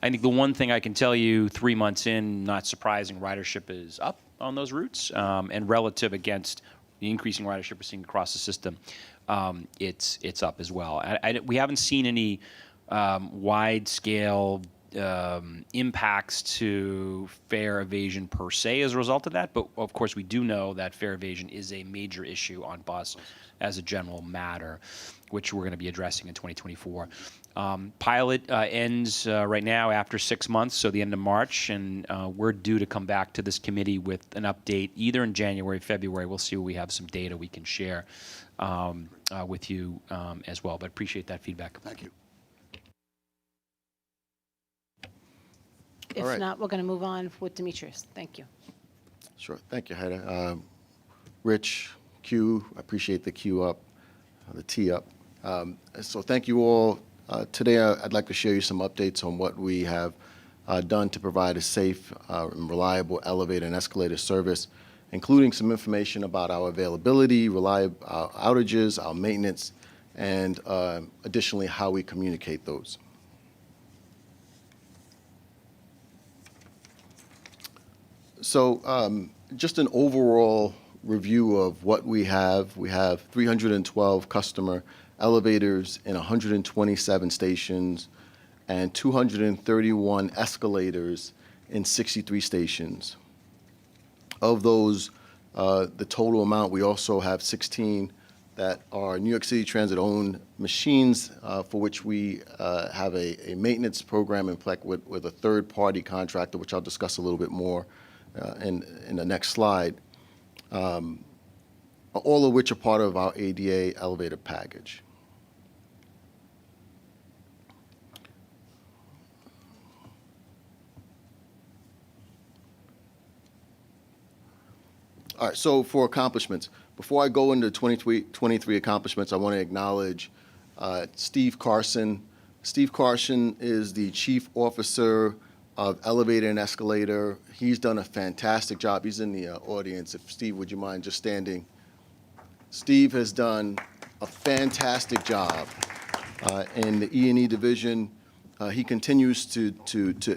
I think the one thing I can tell you, 3 months in, not surprising, ridership is up on those routes, and relative against the increasing ridership we're seeing across the system, it's up as well. We haven't seen any wide-scale impacts to fare evasion per se as a result of that, but of course we do know that fare evasion is a major issue on bus as a general matter, which we're going to be addressing in 2024. Pilot ends right now after 6 months, so the end of March, and we're due to come back to this committee with an update either in January, February. We'll see if we have some data we can share with you as well, but appreciate that feedback.
Thank you.
If
All right.
not, we're going to move on with Demetrius. Thank you.
Sure. Thank you, Haida. Rich, Q, I appreciate the Q up, the T up. So thank you all. Today, I'd like to share you some updates on what we have done to provide a safe and reliable elevator and escalator service, including some information about our availability, our outages, our maintenance, and additionally, how we communicate those. So just an overall review of what we have. We have 312 customer elevators in 127 stations and 231 escalators in 63 stations. Of those, the total amount, we also have 16 that are New York City Transit-owned machines for which we have a maintenance program in play with a third-party contractor, which I'll discuss a little bit more in the next slide, all of which are part of our ADA elevator package. All right, so for accomplishments, before I go into 2023 accomplishments, I want to acknowledge Steve Carson. Steve Carson is the Chief Officer of Elevator and Escalator. He's done a fantastic job. He's in the audience. If Steve, would you mind just standing? Steve has done a fantastic job in the E&E division. He continues to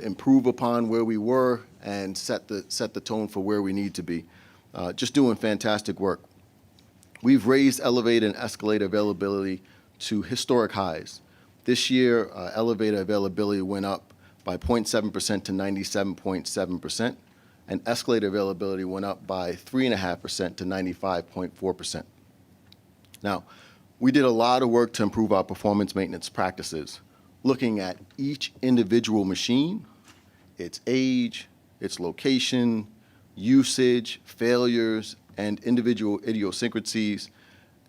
improve upon where we were and set the tone for where we need to be. Just doing fantastic work. We've raised elevator and escalator availability to historic highs. This year, elevator availability went up by 0.7% to 97.7%, and escalator availability went up by 3.5% to 95.4%. Now, we did a lot of work to improve our performance maintenance practices, looking at each individual machine, its age, its location, usage, failures, and individual idiosyncrasies,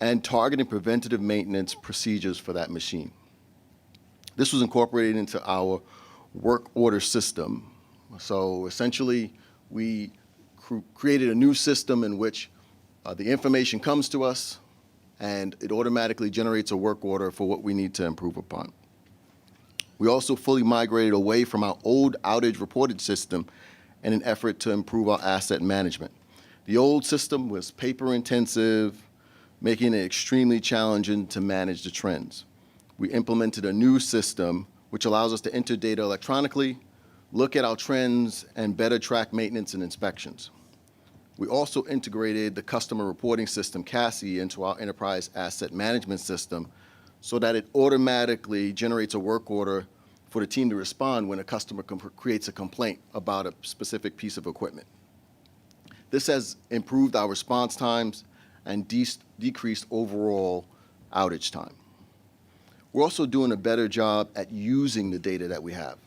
and targeting preventative maintenance procedures for that machine. This was incorporated into our work order system. So essentially, we created a new system in which the information comes to us and it automatically generates a work order for what we need to improve upon. We also fully migrated away from our old outage reported system in an effort to improve our asset management. The old system was paper intensive, making it extremely challenging to manage the trends. We implemented a new system which allows us to enter data electronically, look at our trends, and better track maintenance and inspections. We also integrated the customer reporting system, CASI, into our enterprise asset management system so that it automatically generates a work order for the team to respond when a customer creates a complaint about a specific piece of equipment. This has improved our response times and decreased overall outage time. We're also doing a better job at using the data that we have.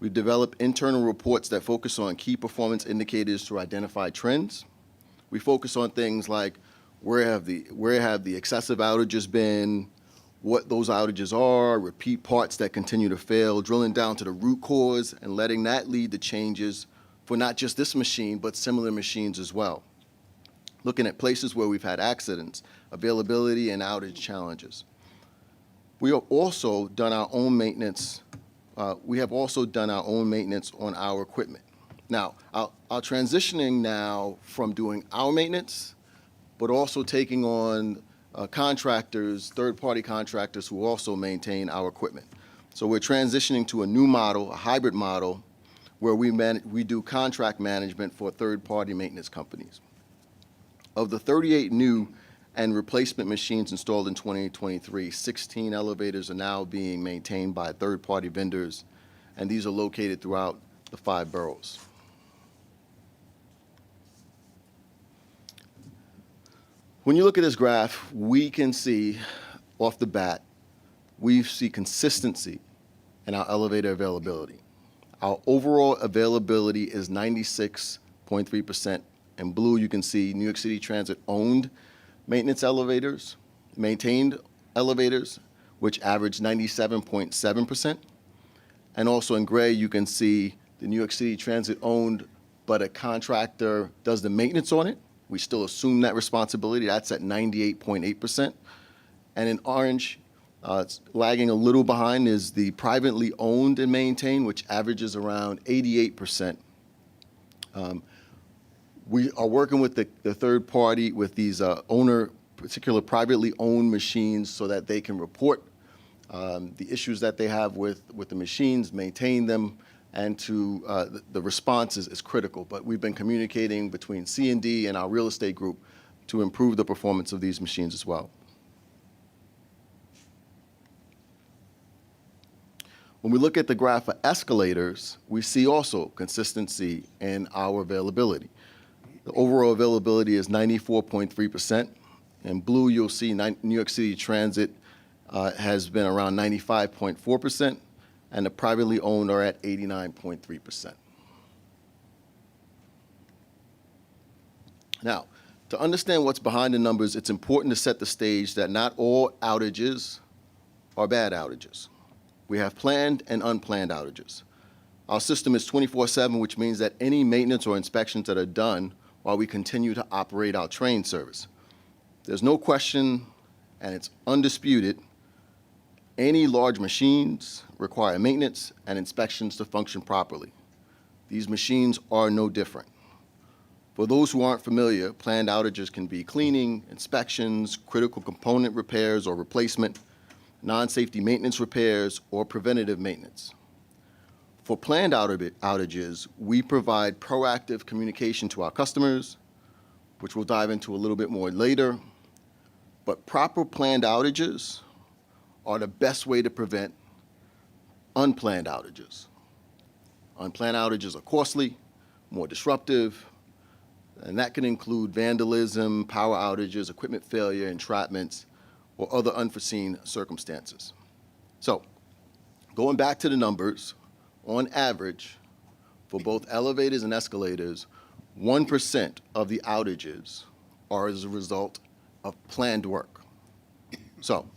We've developed internal reports that focus on key performance indicators to identify trends. We focus on things like where have the excessive outages been, what those outages are, repeat parts that continue to fail, drilling down to the root cause and letting that lead to changes for not just this machine, but similar machines as well. Looking at places where we've had accidents, availability and outage challenges. We have also done our own maintenance. On our equipment. Now, I'll transitioning now from doing our maintenance, but also taking on contractors, third-party contractors who also maintain our equipment. So we're transitioning to a new model, a hybrid model, where we do contract management for third-party maintenance companies. Of the 38 new and replacement machines installed in 2023, 16 elevators are now being maintained by third-party vendors, and these are located throughout the 5 boroughs. When you look at this graph, we can see off the bat, we see consistency in our elevator availability. Our overall availability is 96.3%. In blue, you can see New York City Transit owned maintenance elevators, maintained elevators, which average 97.7%. And also in gray, you can see the New York City Transit owned, but a contractor does the maintenance on it. We still assume that responsibility. That's at 98.8%. And in orange, it's lagging a little behind, is the privately owned and maintained, which averages around 88%. We are working with the third party with these particular privately owned machines so that they can report the issues that they have with the machines, maintain them, and the response is critical. But we've been communicating between C&D and our real estate group to improve the performance of these machines as well. When we look at the graph for escalators, we see also consistency in our availability. The overall availability is 94.3%. In blue, you'll see New York City Transit has been around 95.4%, and the privately owned are at 89.3%. Now, to understand what's behind the numbers, it's important to set the stage that not all outages are bad outages. We have planned and unplanned outages. Our system is 24/7, which means that any maintenance or inspections that are done while we continue to operate our train service. There's no question, and it's undisputed, any large machines require maintenance and inspections to function properly. These machines are no different. For those who aren't familiar, planned outages can be cleaning, inspections, critical component repairs or replacement, non-safety maintenance repairs, or preventative maintenance. For planned outages, we provide proactive communication to our customers, which we'll dive into a little bit more later. But proper planned outages are the best way to prevent unplanned outages. Unplanned outages are costly, more disruptive, and that can include vandalism, power outages, equipment failure, entrapments, or other unforeseen circumstances. So, going back to the numbers, on average, for both elevators and escalators, 1% of the outages are as a result of planned work. So,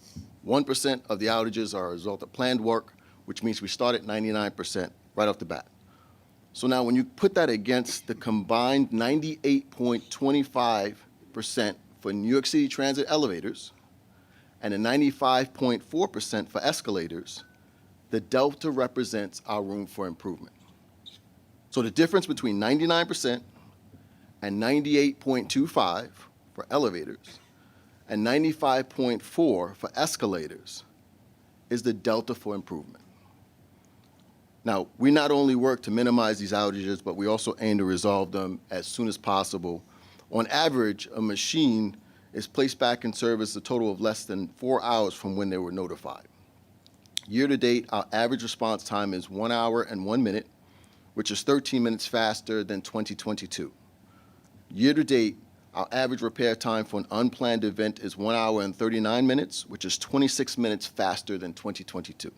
1% of the outages are a result of planned work, which means we start at 99% right off the bat. So now when you put that against the combined 98.25% for New York City Transit elevators and a 95.4% for escalators, the delta represents our room for improvement. So the difference between 99% and 98.25 for elevators and 95.4 for escalators is the delta for improvement. Now, we not only work to minimize these outages, but we also aim to resolve them as soon as possible. On average, a machine is placed back in service a total of less than 4 hours from when they were notified. Year to date, our average response time is 1 hour and 1 minute, which is 13 minutes faster than 2022. Year to date, our average repair time for an unplanned event is 1 hour and 39 minutes, which is 26 minutes faster than 2022.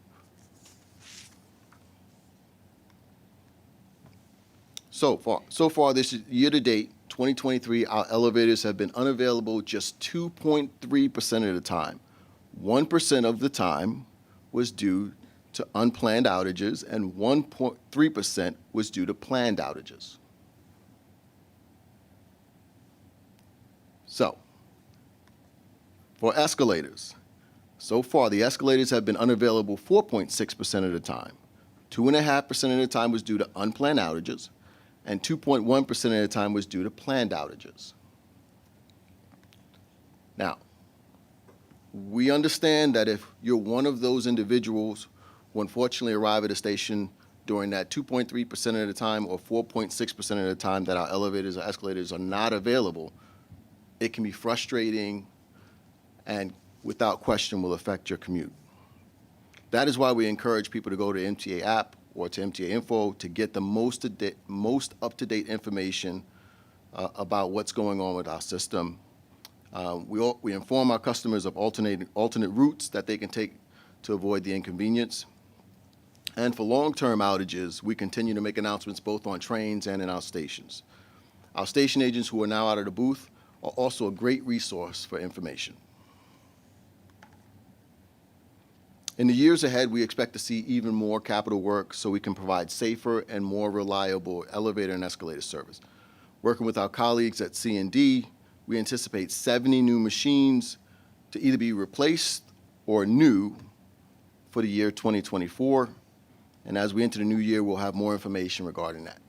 So far this year to date, 2023, our elevators have been unavailable just 2.3% of the time. 1% of the time was due to unplanned outages, and 1.3% was due to planned outages. So, for escalators, so far the escalators have been unavailable 4.6% of the time. 2.5% of the time was due to unplanned outages, and 2.1% of the time was due to planned outages. Now, we understand that if you're one of those individuals who unfortunately arrive at a station during that 2.3% of the time or 4.6% of the time that our elevators or escalators are not available, it can be frustrating and without question will affect your commute. That is why we encourage people to go to MTA app or to MTA Info to get the most up-to-date information about what's going on with our system. We inform our customers of alternate routes that they can take to avoid the inconvenience. And for long-term outages, we continue to make announcements both on trains and in our stations. Our station agents who are now out of the booth are also a great resource for information. In the years ahead, we expect to see even more capital work so we can provide safer and more reliable elevator and escalator service. Working with our colleagues at C&D, we anticipate 70 new machines to either be replaced or new for the year 2024. And as we enter the new year, we'll have more information regarding that.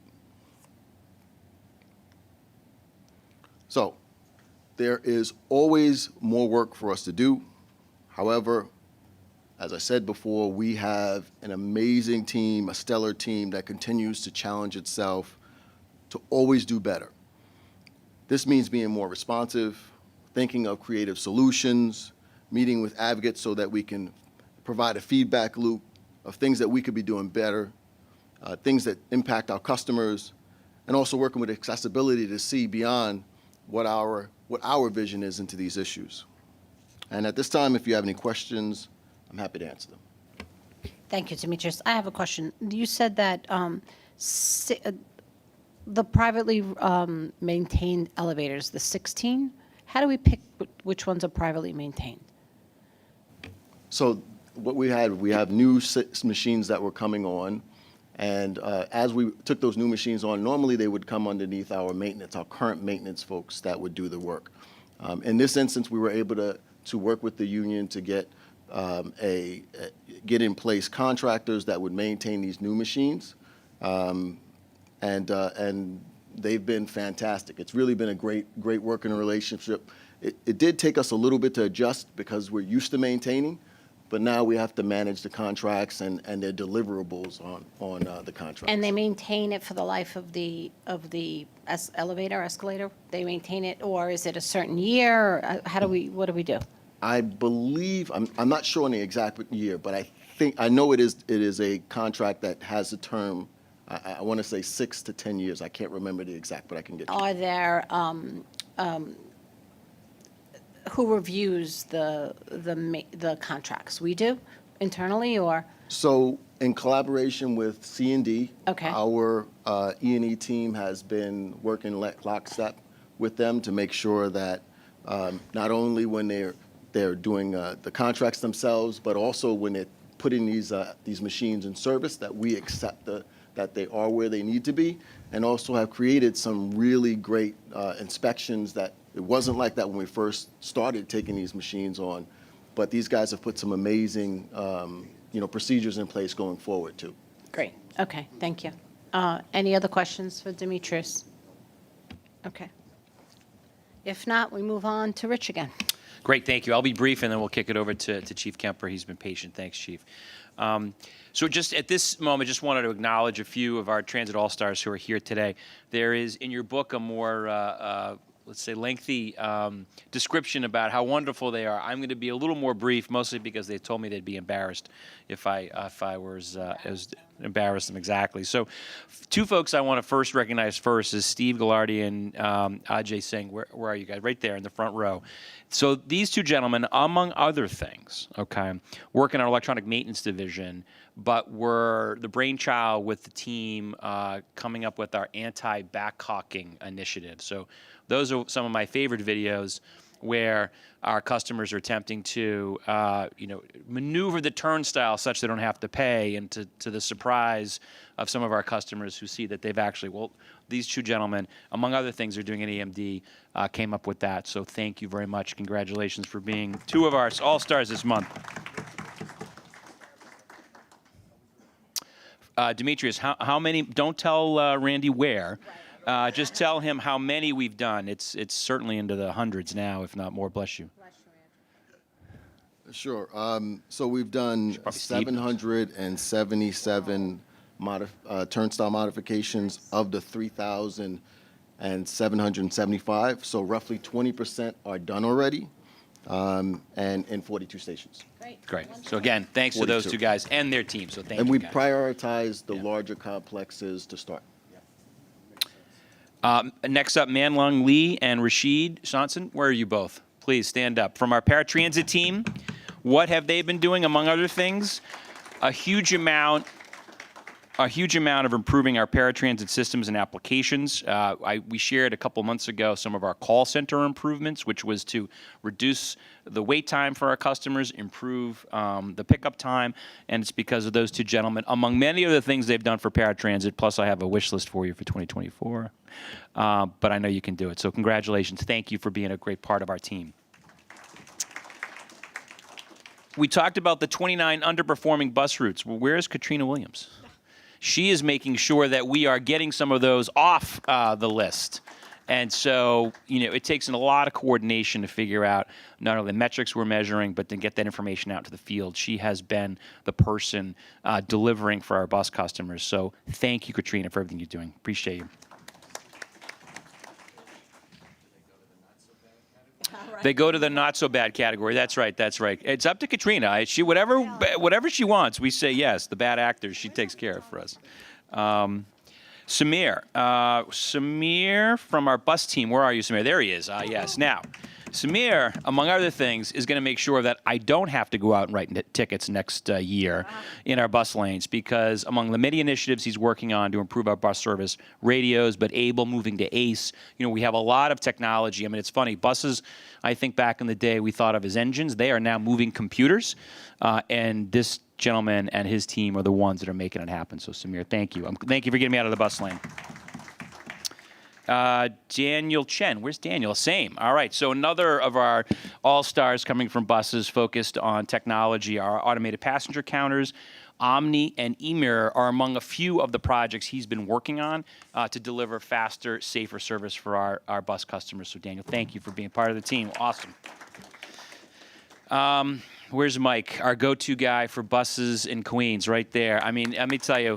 So there is always more work for us to do. However, as I said before, we have an amazing team, a stellar team that continues to challenge itself to always do better. This means being more responsive, thinking of creative solutions, meeting with advocates so that we can provide a feedback loop of things that we could be doing better, things that impact our customers, and also working with accessibility to see beyond what our vision is into these issues. And at this time, if you have any questions, I'm happy to answer them.
Thank you, Demetrius. I have a question. You said that the privately maintained elevators, the 16, how do we pick which ones are privately maintained?
So what we have new machines that were coming on, and as we took those new machines on, normally they would come underneath our current maintenance folks that would do the work. In this instance, we were able to work with the union to get in place contractors that would maintain these new machines, and they've been fantastic. It's really been a great working relationship. It did take us a little bit to adjust because we're used to maintaining, but now we have to manage the contracts and their deliverables on the contracts.
And they maintain it for the life of the elevator, escalator? They maintain it, or is it a certain year? Or what do we do?
I believe, I'm not sure on the exact year, but I know it is a contract that has a term, I want to say 6 to 10 years. I can't remember the exact, but I can get you.
Are there, who reviews the contracts? We do internally, or?
So in collaboration with C&D,
Okay.
our E&E team has been working lockstep with them to make sure that not only when they're doing the contracts themselves, but also when they're putting these machines in service, that we accept that they are where they need to be, and also have created some really great inspections that it wasn't like that when we first started taking these machines on, but these guys have put some amazing procedures in place going forward too.
Great. Okay. Thank you. Any other questions for Demetrius? Okay. If not, we move on to Rich again.
Great, thank you. I'll be brief, and then we'll kick it over to Chief Kemper. He's been patient. Thanks, Chief. So just at this moment, just wanted to acknowledge a few of our Transit All-Stars who are here today. There is in your book a more, let's say, lengthy description about how wonderful they are. I'm going to be a little more brief, mostly because they told me they'd be embarrassed if I was embarrass them exactly. So two folks I want to first recognize first is Steve Ghilardi and Ajay Singh. Where are you guys? Right there in the front row. So these two gentlemen, among other things, okay, work in our electronic maintenance division, but were the brainchild with the team coming up with our anti-backcocking initiative. So those are some of my favorite videos where our customers are attempting to, maneuver the turnstile such they don't have to pay, and to the surprise of some of our customers who see that they've actually, these two gentlemen, among other things, are doing an EMD, came up with that. So thank you very much. Congratulations for being two of our all-stars this month. Demetrius, how many? Don't tell Randy where. Just tell him how many we've done. It's certainly into the hundreds now, if not more. Bless you.
Sure. So we've done 777 turnstile modifications of the 3,775. So roughly 20% are done already, and in 42 stations.
Great. So again, thanks to those
42.
two guys and their team. So thank
And
you,
we
guys.
prioritize the larger complexes to start.
Next up, Manlung Lee and Rashid Johnson. Where are you both? Please stand up. From our paratransit team, what have they been doing, among other things? A huge amount of improving our paratransit systems and applications. We shared a couple months ago some of our call center improvements, which was to reduce the wait time for our customers, improve the pickup time, and it's because of those two gentlemen, among many other things they've done for paratransit. Plus, I have a wish list for you for 2024, but I know you can do it. So congratulations. Thank you for being a great part of our team. We talked about the 29 underperforming bus routes. Well, where is Katrina Williams? She is making sure that we are getting some of those off the list. And so, it takes a lot of coordination to figure out not only the metrics we're measuring, but to get that information out to the field. She has been the person delivering for our bus customers. So thank you, Katrina, for everything you're doing. Appreciate you. They go to the not so bad category. That's right. It's up to Katrina. She whatever she wants, we say yes. The bad actors, she takes care of for us. Samir from our bus team. Where are you, Samir? There he is. Yes. Now, Samir, among other things, is going to make sure that I don't have to go out and write tickets next year in our bus lanes, because among the many initiatives he's working on to improve our bus service, radios, but Able moving to ACE, we have a lot of technology. I mean, it's funny. Buses, I think back in the day we thought of as engines. They are now moving computers, and this gentleman and his team are the ones that are making it happen. So, Samir, thank you. Thank you for getting me out of the bus lane. Daniel Chen. Where's Daniel? Same. All right. So another of our all-stars coming from buses focused on technology, our automated passenger counters. Omni and eMirror are among a few of the projects he's been working on to deliver faster, safer service for our bus customers. So, Daniel, thank you for being part of the team. Awesome. Where's Mike, our go-to guy for buses in Queens? Right there. I mean, let me tell you,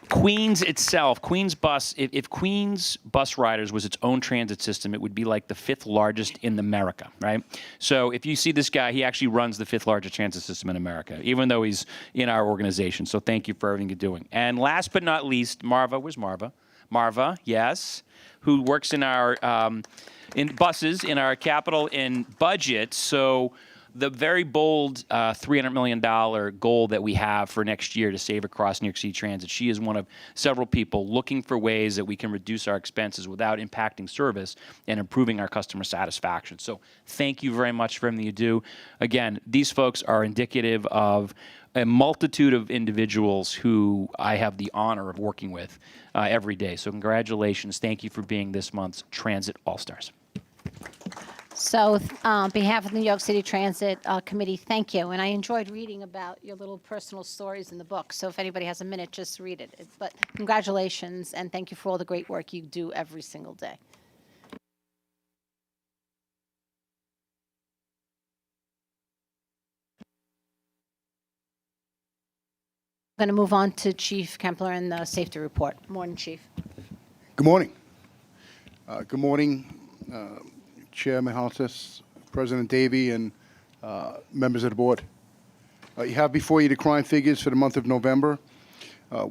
Queens itself, Queens Bus, if Queens Bus Riders was its own transit system, it would be like the 5th largest in America, right? So if you see this guy, he actually runs the 5th largest transit system in America, even though he's in our organization. So thank you for everything you're doing. And last but not least, Marva. Where's Marva? Marva, yes, who works in our in buses in our capital and budget. So the very bold $300 million goal that we have for next year to save across New York City Transit, she is one of several people looking for ways that we can reduce our expenses without impacting service and improving our customer satisfaction. So thank you very much for everything you do. Again, these folks are indicative of a multitude of individuals who I have the honor of working with every day. So congratulations. Thank you for being this month's Transit All-Stars.
So on behalf of the New York City Transit Committee, thank you. And I enjoyed reading about your little personal stories in the book. So if anybody has a minute, just read it. But congratulations, and thank you for all the great work you do every single day. I'm going to move on to Chief Kempler and the safety report. Morning, Chief.
Good morning. Good morning, Chair Mihaltis, President Davey, and members of the board. You have before you the crime figures for the month of November,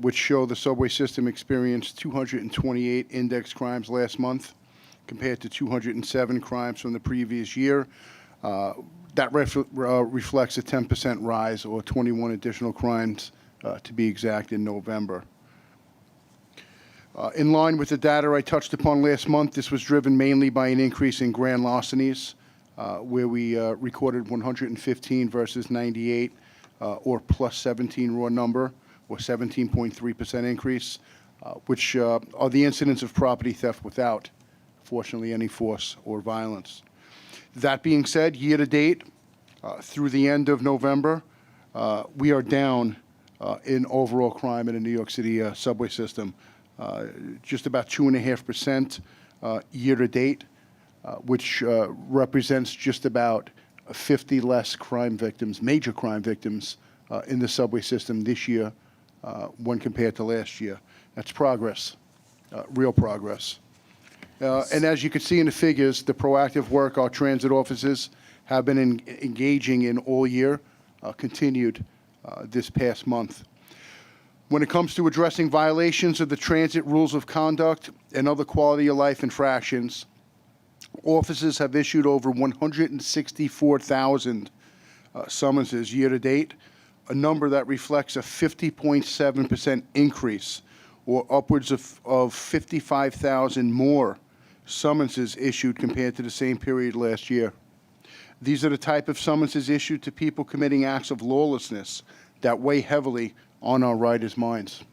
which show the subway system experienced 228 index crimes last month, compared to 207 crimes from the previous year. That reflects a 10% rise, or 21 additional crimes, to be exact, in November. In line with the data I touched upon last month, this was driven mainly by an increase in grand larcenies, where we recorded 115 versus 98, or plus 17 raw number, or 17.3% increase, which are the incidents of property theft without, fortunately, any force or violence. That being said, year to date, through the end of November, we are down in overall crime in the New York City subway system. Just about 2.5% year to date, which represents just about 50 less crime victims, major crime victims, in the subway system this year when compared to last year. That's progress, real progress. And as you can see in the figures, the proactive work our transit officers have been engaging in all year continued this past month. When it comes to addressing violations of the transit rules of conduct and other quality of life infractions, officers have issued over 164,000 summonses year to date, a number that reflects a 50.7% increase, or upwards of 55,000 more summonses issued compared to the same period last year. These are the type of summonses issued to people committing acts of lawlessness that weigh heavily on our riders' minds.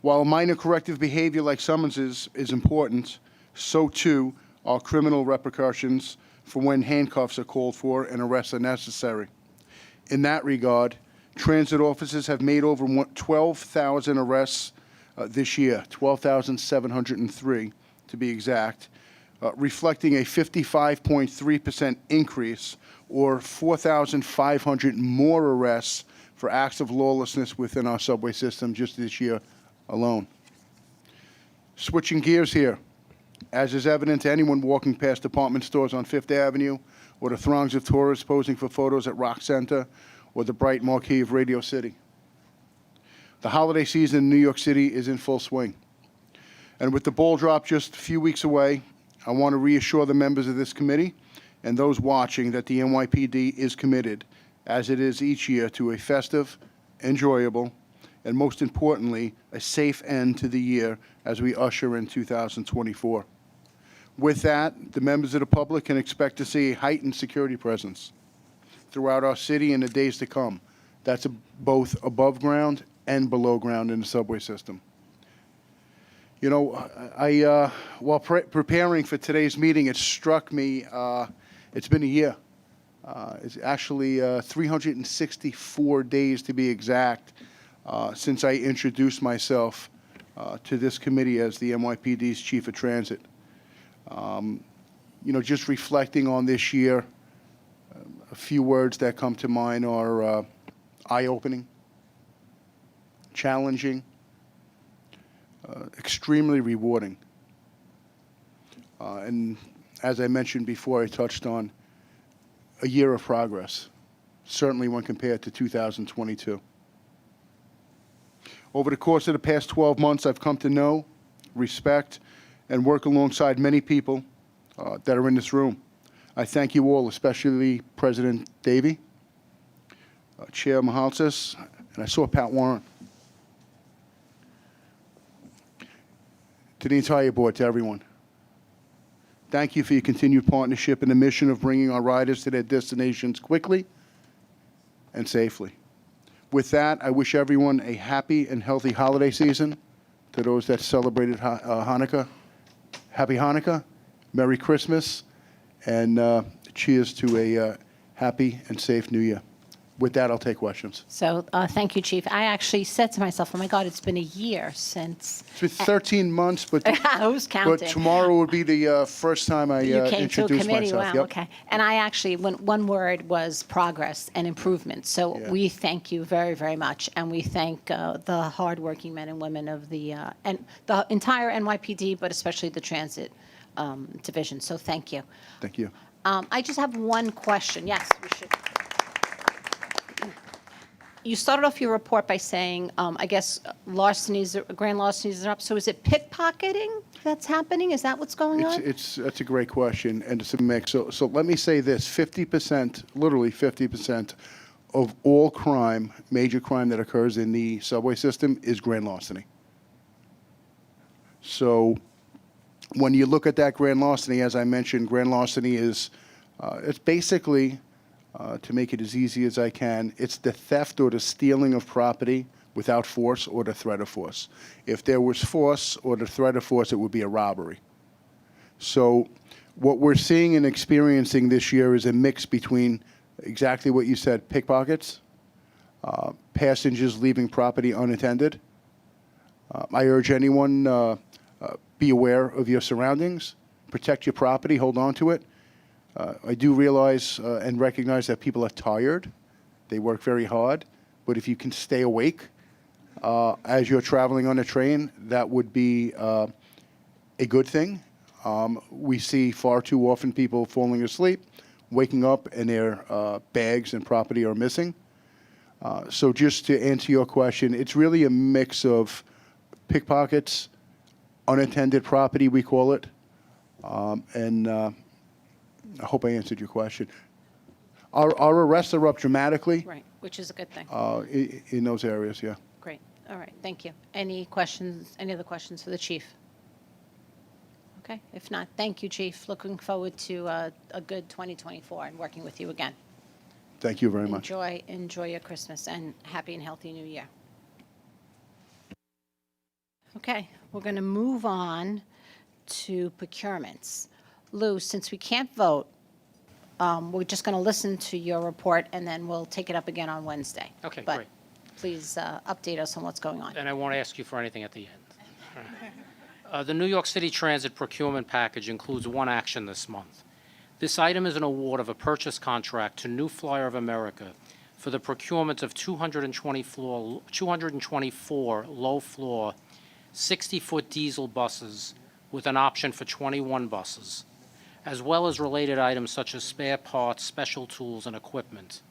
While minor corrective behavior like summonses is important, so too are criminal repercussions for when handcuffs are called for and arrests are necessary. In that regard, transit officers have made over 12,000 arrests this year, 12,703 to be exact, reflecting a 55.3% increase, or 4,500 more arrests for acts of lawlessness within our subway system just this year alone. Switching gears here, as is evident to anyone walking past department stores on Fifth Avenue, or the throngs of tourists posing for photos at Rock Center, or the bright marquee of Radio City. The holiday season in New York City is in full swing. And with the ball drop just a few weeks away, I want to reassure the members of this committee and those watching that the NYPD is committed, as it is each year, to a festive, enjoyable, and most importantly, a safe end to the year as we usher in 2024. With that, the members of the public can expect to see a heightened security presence throughout our city in the days to come. That's both above ground and below ground in the subway system. You know, while preparing for today's meeting, it struck me, it's been a year. It's actually 364 days to be exact since I introduced myself to this committee as the NYPD's Chief of Transit. You know, just reflecting on this year, a few words that come to mind are eye-opening, challenging, extremely rewarding. And as I mentioned before, I touched on a year of progress, certainly when compared to 2022. Over the course of the past 12 months, I've come to know, respect, and work alongside many people that are in this room. I thank you all, especially President Davey, Chair Mahalsis, and I saw Pat Warren. To the entire board, to everyone, thank you for your continued partnership in the mission of bringing our riders to their destinations quickly and safely. With that, I wish everyone a happy and healthy holiday season. To those that celebrated Hanukkah, Happy Hanukkah, Merry Christmas, and cheers to a happy and safe New Year. With that, I'll take questions.
So thank you, Chief. I actually said to myself, oh my God, it's been a year since.
It's been 13 months, but
Who's counting?
But tomorrow would be the first time I
You came to a
introduced
committee,
myself.
wow, okay. And I actually, one word was progress and improvement. So we thank you very, very much. And we thank the hardworking men and women of the entire NYPD, but especially the transit division. So thank you.
Thank you.
I just have one question. Yes, we should. You started off your report by saying, I guess, grand larcenies are up. So is it pickpocketing that's happening? Is that what's going on?
That's a great question, and it's a mix. So let me say this: 50%, literally 50% of all crime, major crime that occurs in the subway system is grand larceny. So when you look at that grand larceny, as I mentioned, grand larceny is it's basically to make it as easy as I can, it's the theft or the stealing of property without force or the threat of force. If there was force or the threat of force, it would be a robbery. So what we're seeing and experiencing this year is a mix between exactly what you said, pickpockets,
passengers leaving property unattended. I urge anyone, be aware of your surroundings, protect your property, hold on to it. I do realize and recognize that people are tired. They work very hard, but if you can stay awake as you're traveling on a train, that would be a good thing. We see far too often people falling asleep, waking up, and their bags and property are missing. So just to answer your question, it's really a mix of pickpockets, unattended property, we call it, and I hope I answered your question. Our arrests are up dramatically
Right, which is a good thing.
in those areas, yeah.
Great. All right, thank you. Any questions, any other questions for the chief? Okay, if not, thank you, chief. Looking forward to a good 2024 and working with you again.
Thank you very much.
Enjoy your Christmas and happy and healthy New Year. Okay, we're going to move on to procurements. Lou, since we can't vote, we're just going to listen to your report and then we'll take it up again on Wednesday.
Okay,
But
great.
please update us on what's going on.
And I won't ask you for anything at the end. The New York City Transit procurement package includes one action this month. This item is an award of a purchase contract to New Flyer of America for the procurement of 224 low-floor, 60-foot diesel buses with an option for 21 buses, as well as related items such as spare parts, special tools, and equipment,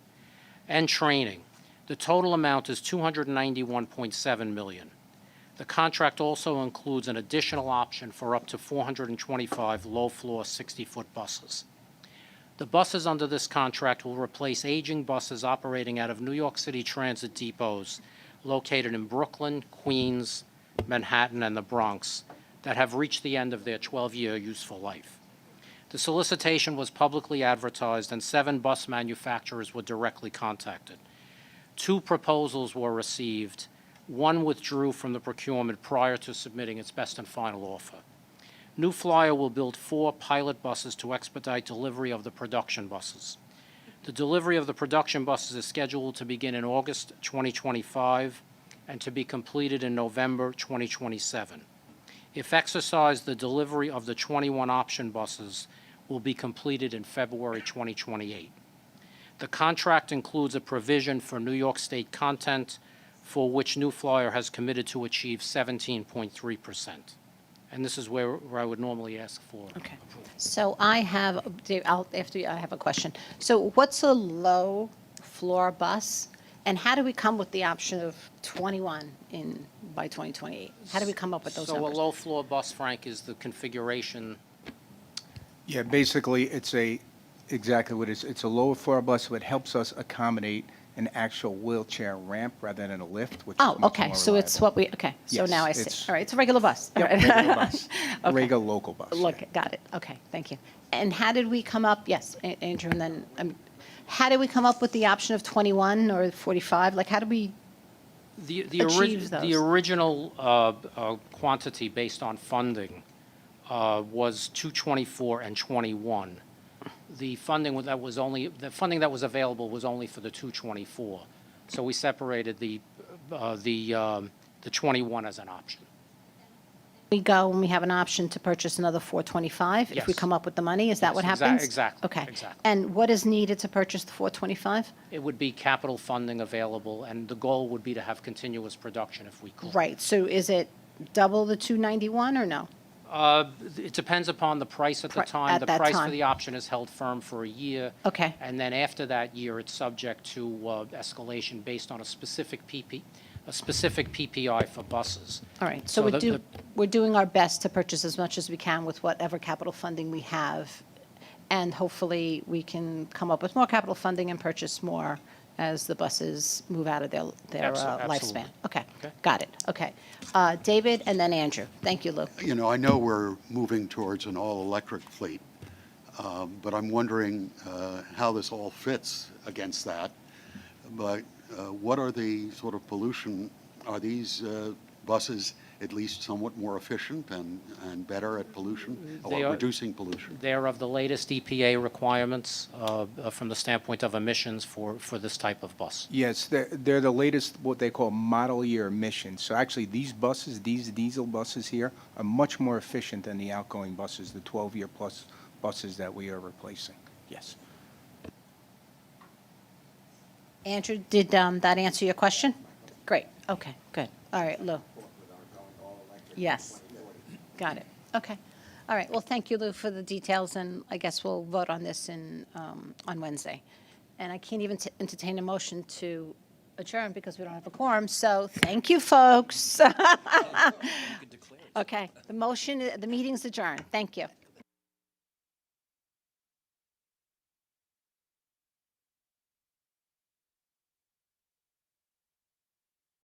and training. The total amount is $291.7 million. The contract also includes an additional option for up to 425 low-floor 60-foot buses. The buses under this contract will replace aging buses operating out of New York City Transit depots located in Brooklyn, Queens, Manhattan, and the Bronx that have reached the end of their 12-year useful life. The solicitation was publicly advertised and 7 bus manufacturers were directly contacted. 2 proposals were received. 1 withdrew from the procurement prior to submitting its best and final offer. New Flyer will build 4 pilot buses to expedite delivery of the production buses. The delivery of the production buses is scheduled to begin in August 2025 and to be completed in November 2027. If exercised, the delivery of the 21 option buses will be completed in February 2028. The contract includes a provision for New York State content, for which New Flyer has committed to achieve 17.3%. And this is where I would normally ask for.
Okay. So I have, Dave, after I have a question. So what's a low floor bus? And how do we come with the option of 21 by 2028? How do we come up with those
So
numbers?
a low-floor bus, Frank, is the configuration.
Yeah, basically, exactly what it is. It's a lower floor bus, so it helps us accommodate an actual wheelchair ramp rather than a lift, which
Oh,
is much
okay,
more
so it's
reliable.
what okay, so
Yes,
now I see.
it's-
All right, it's a regular bus. All
Yep,
right.
regular bus.
Okay.
Regular local bus.
Look, got it, okay, thank you. And how did we come up, yes, Andrew, and then, how did we come up with the option of 21 or 45? Like, how did we achieve those?
The original quantity based on funding was 224 and 21. The funding that was available was only for the 224. So we separated the 21 as an option.
We go and we have an option to purchase another 425 if we
Yes.
come up with the money? Is that
Yes,
what
exact-
happens?
exactly,
Okay.
exactly.
And what is needed to purchase the 425?
It would be capital funding available, and the goal would be to have continuous production if we could.
Right, so is it double the 291 or no?
It depends upon the price at the time.
at
The
that
price for
time.
the option is held firm for a year.
Okay.
And then after that year, it's subject to escalation based on a specific PPI for buses.
All right, so we're doing our best to purchase as much as we can with whatever capital funding we have, and hopefully we can come up with more capital funding and purchase more as the buses move out of their lifespan.
Absolutely.
Okay, got it, okay. David, and then Andrew. Thank you, Lou.
You know, I know we're moving towards an all-electric fleet, but I'm wondering how this all fits against that. But what are the sort of pollution? Are these buses at least somewhat more efficient and better at pollution,
They
or
are-
reducing pollution?
They are of the latest EPA requirements from the standpoint of emissions for this type of bus.
Yes, they're the latest, what they call model year emissions. So actually, these buses, these diesel buses here, are much more efficient than the outgoing buses, the 12-year plus buses that we are replacing. Yes.
Andrew, did that answer your question? Great, okay, good. All right, Lou. Yes, got it, okay. All right, well, thank you, Lou, for the details, and I guess we'll vote on this on Wednesday. And I can't even entertain a motion to adjourn because we don't have a quorum, so thank you, folks. Okay, the meeting's adjourned, thank you.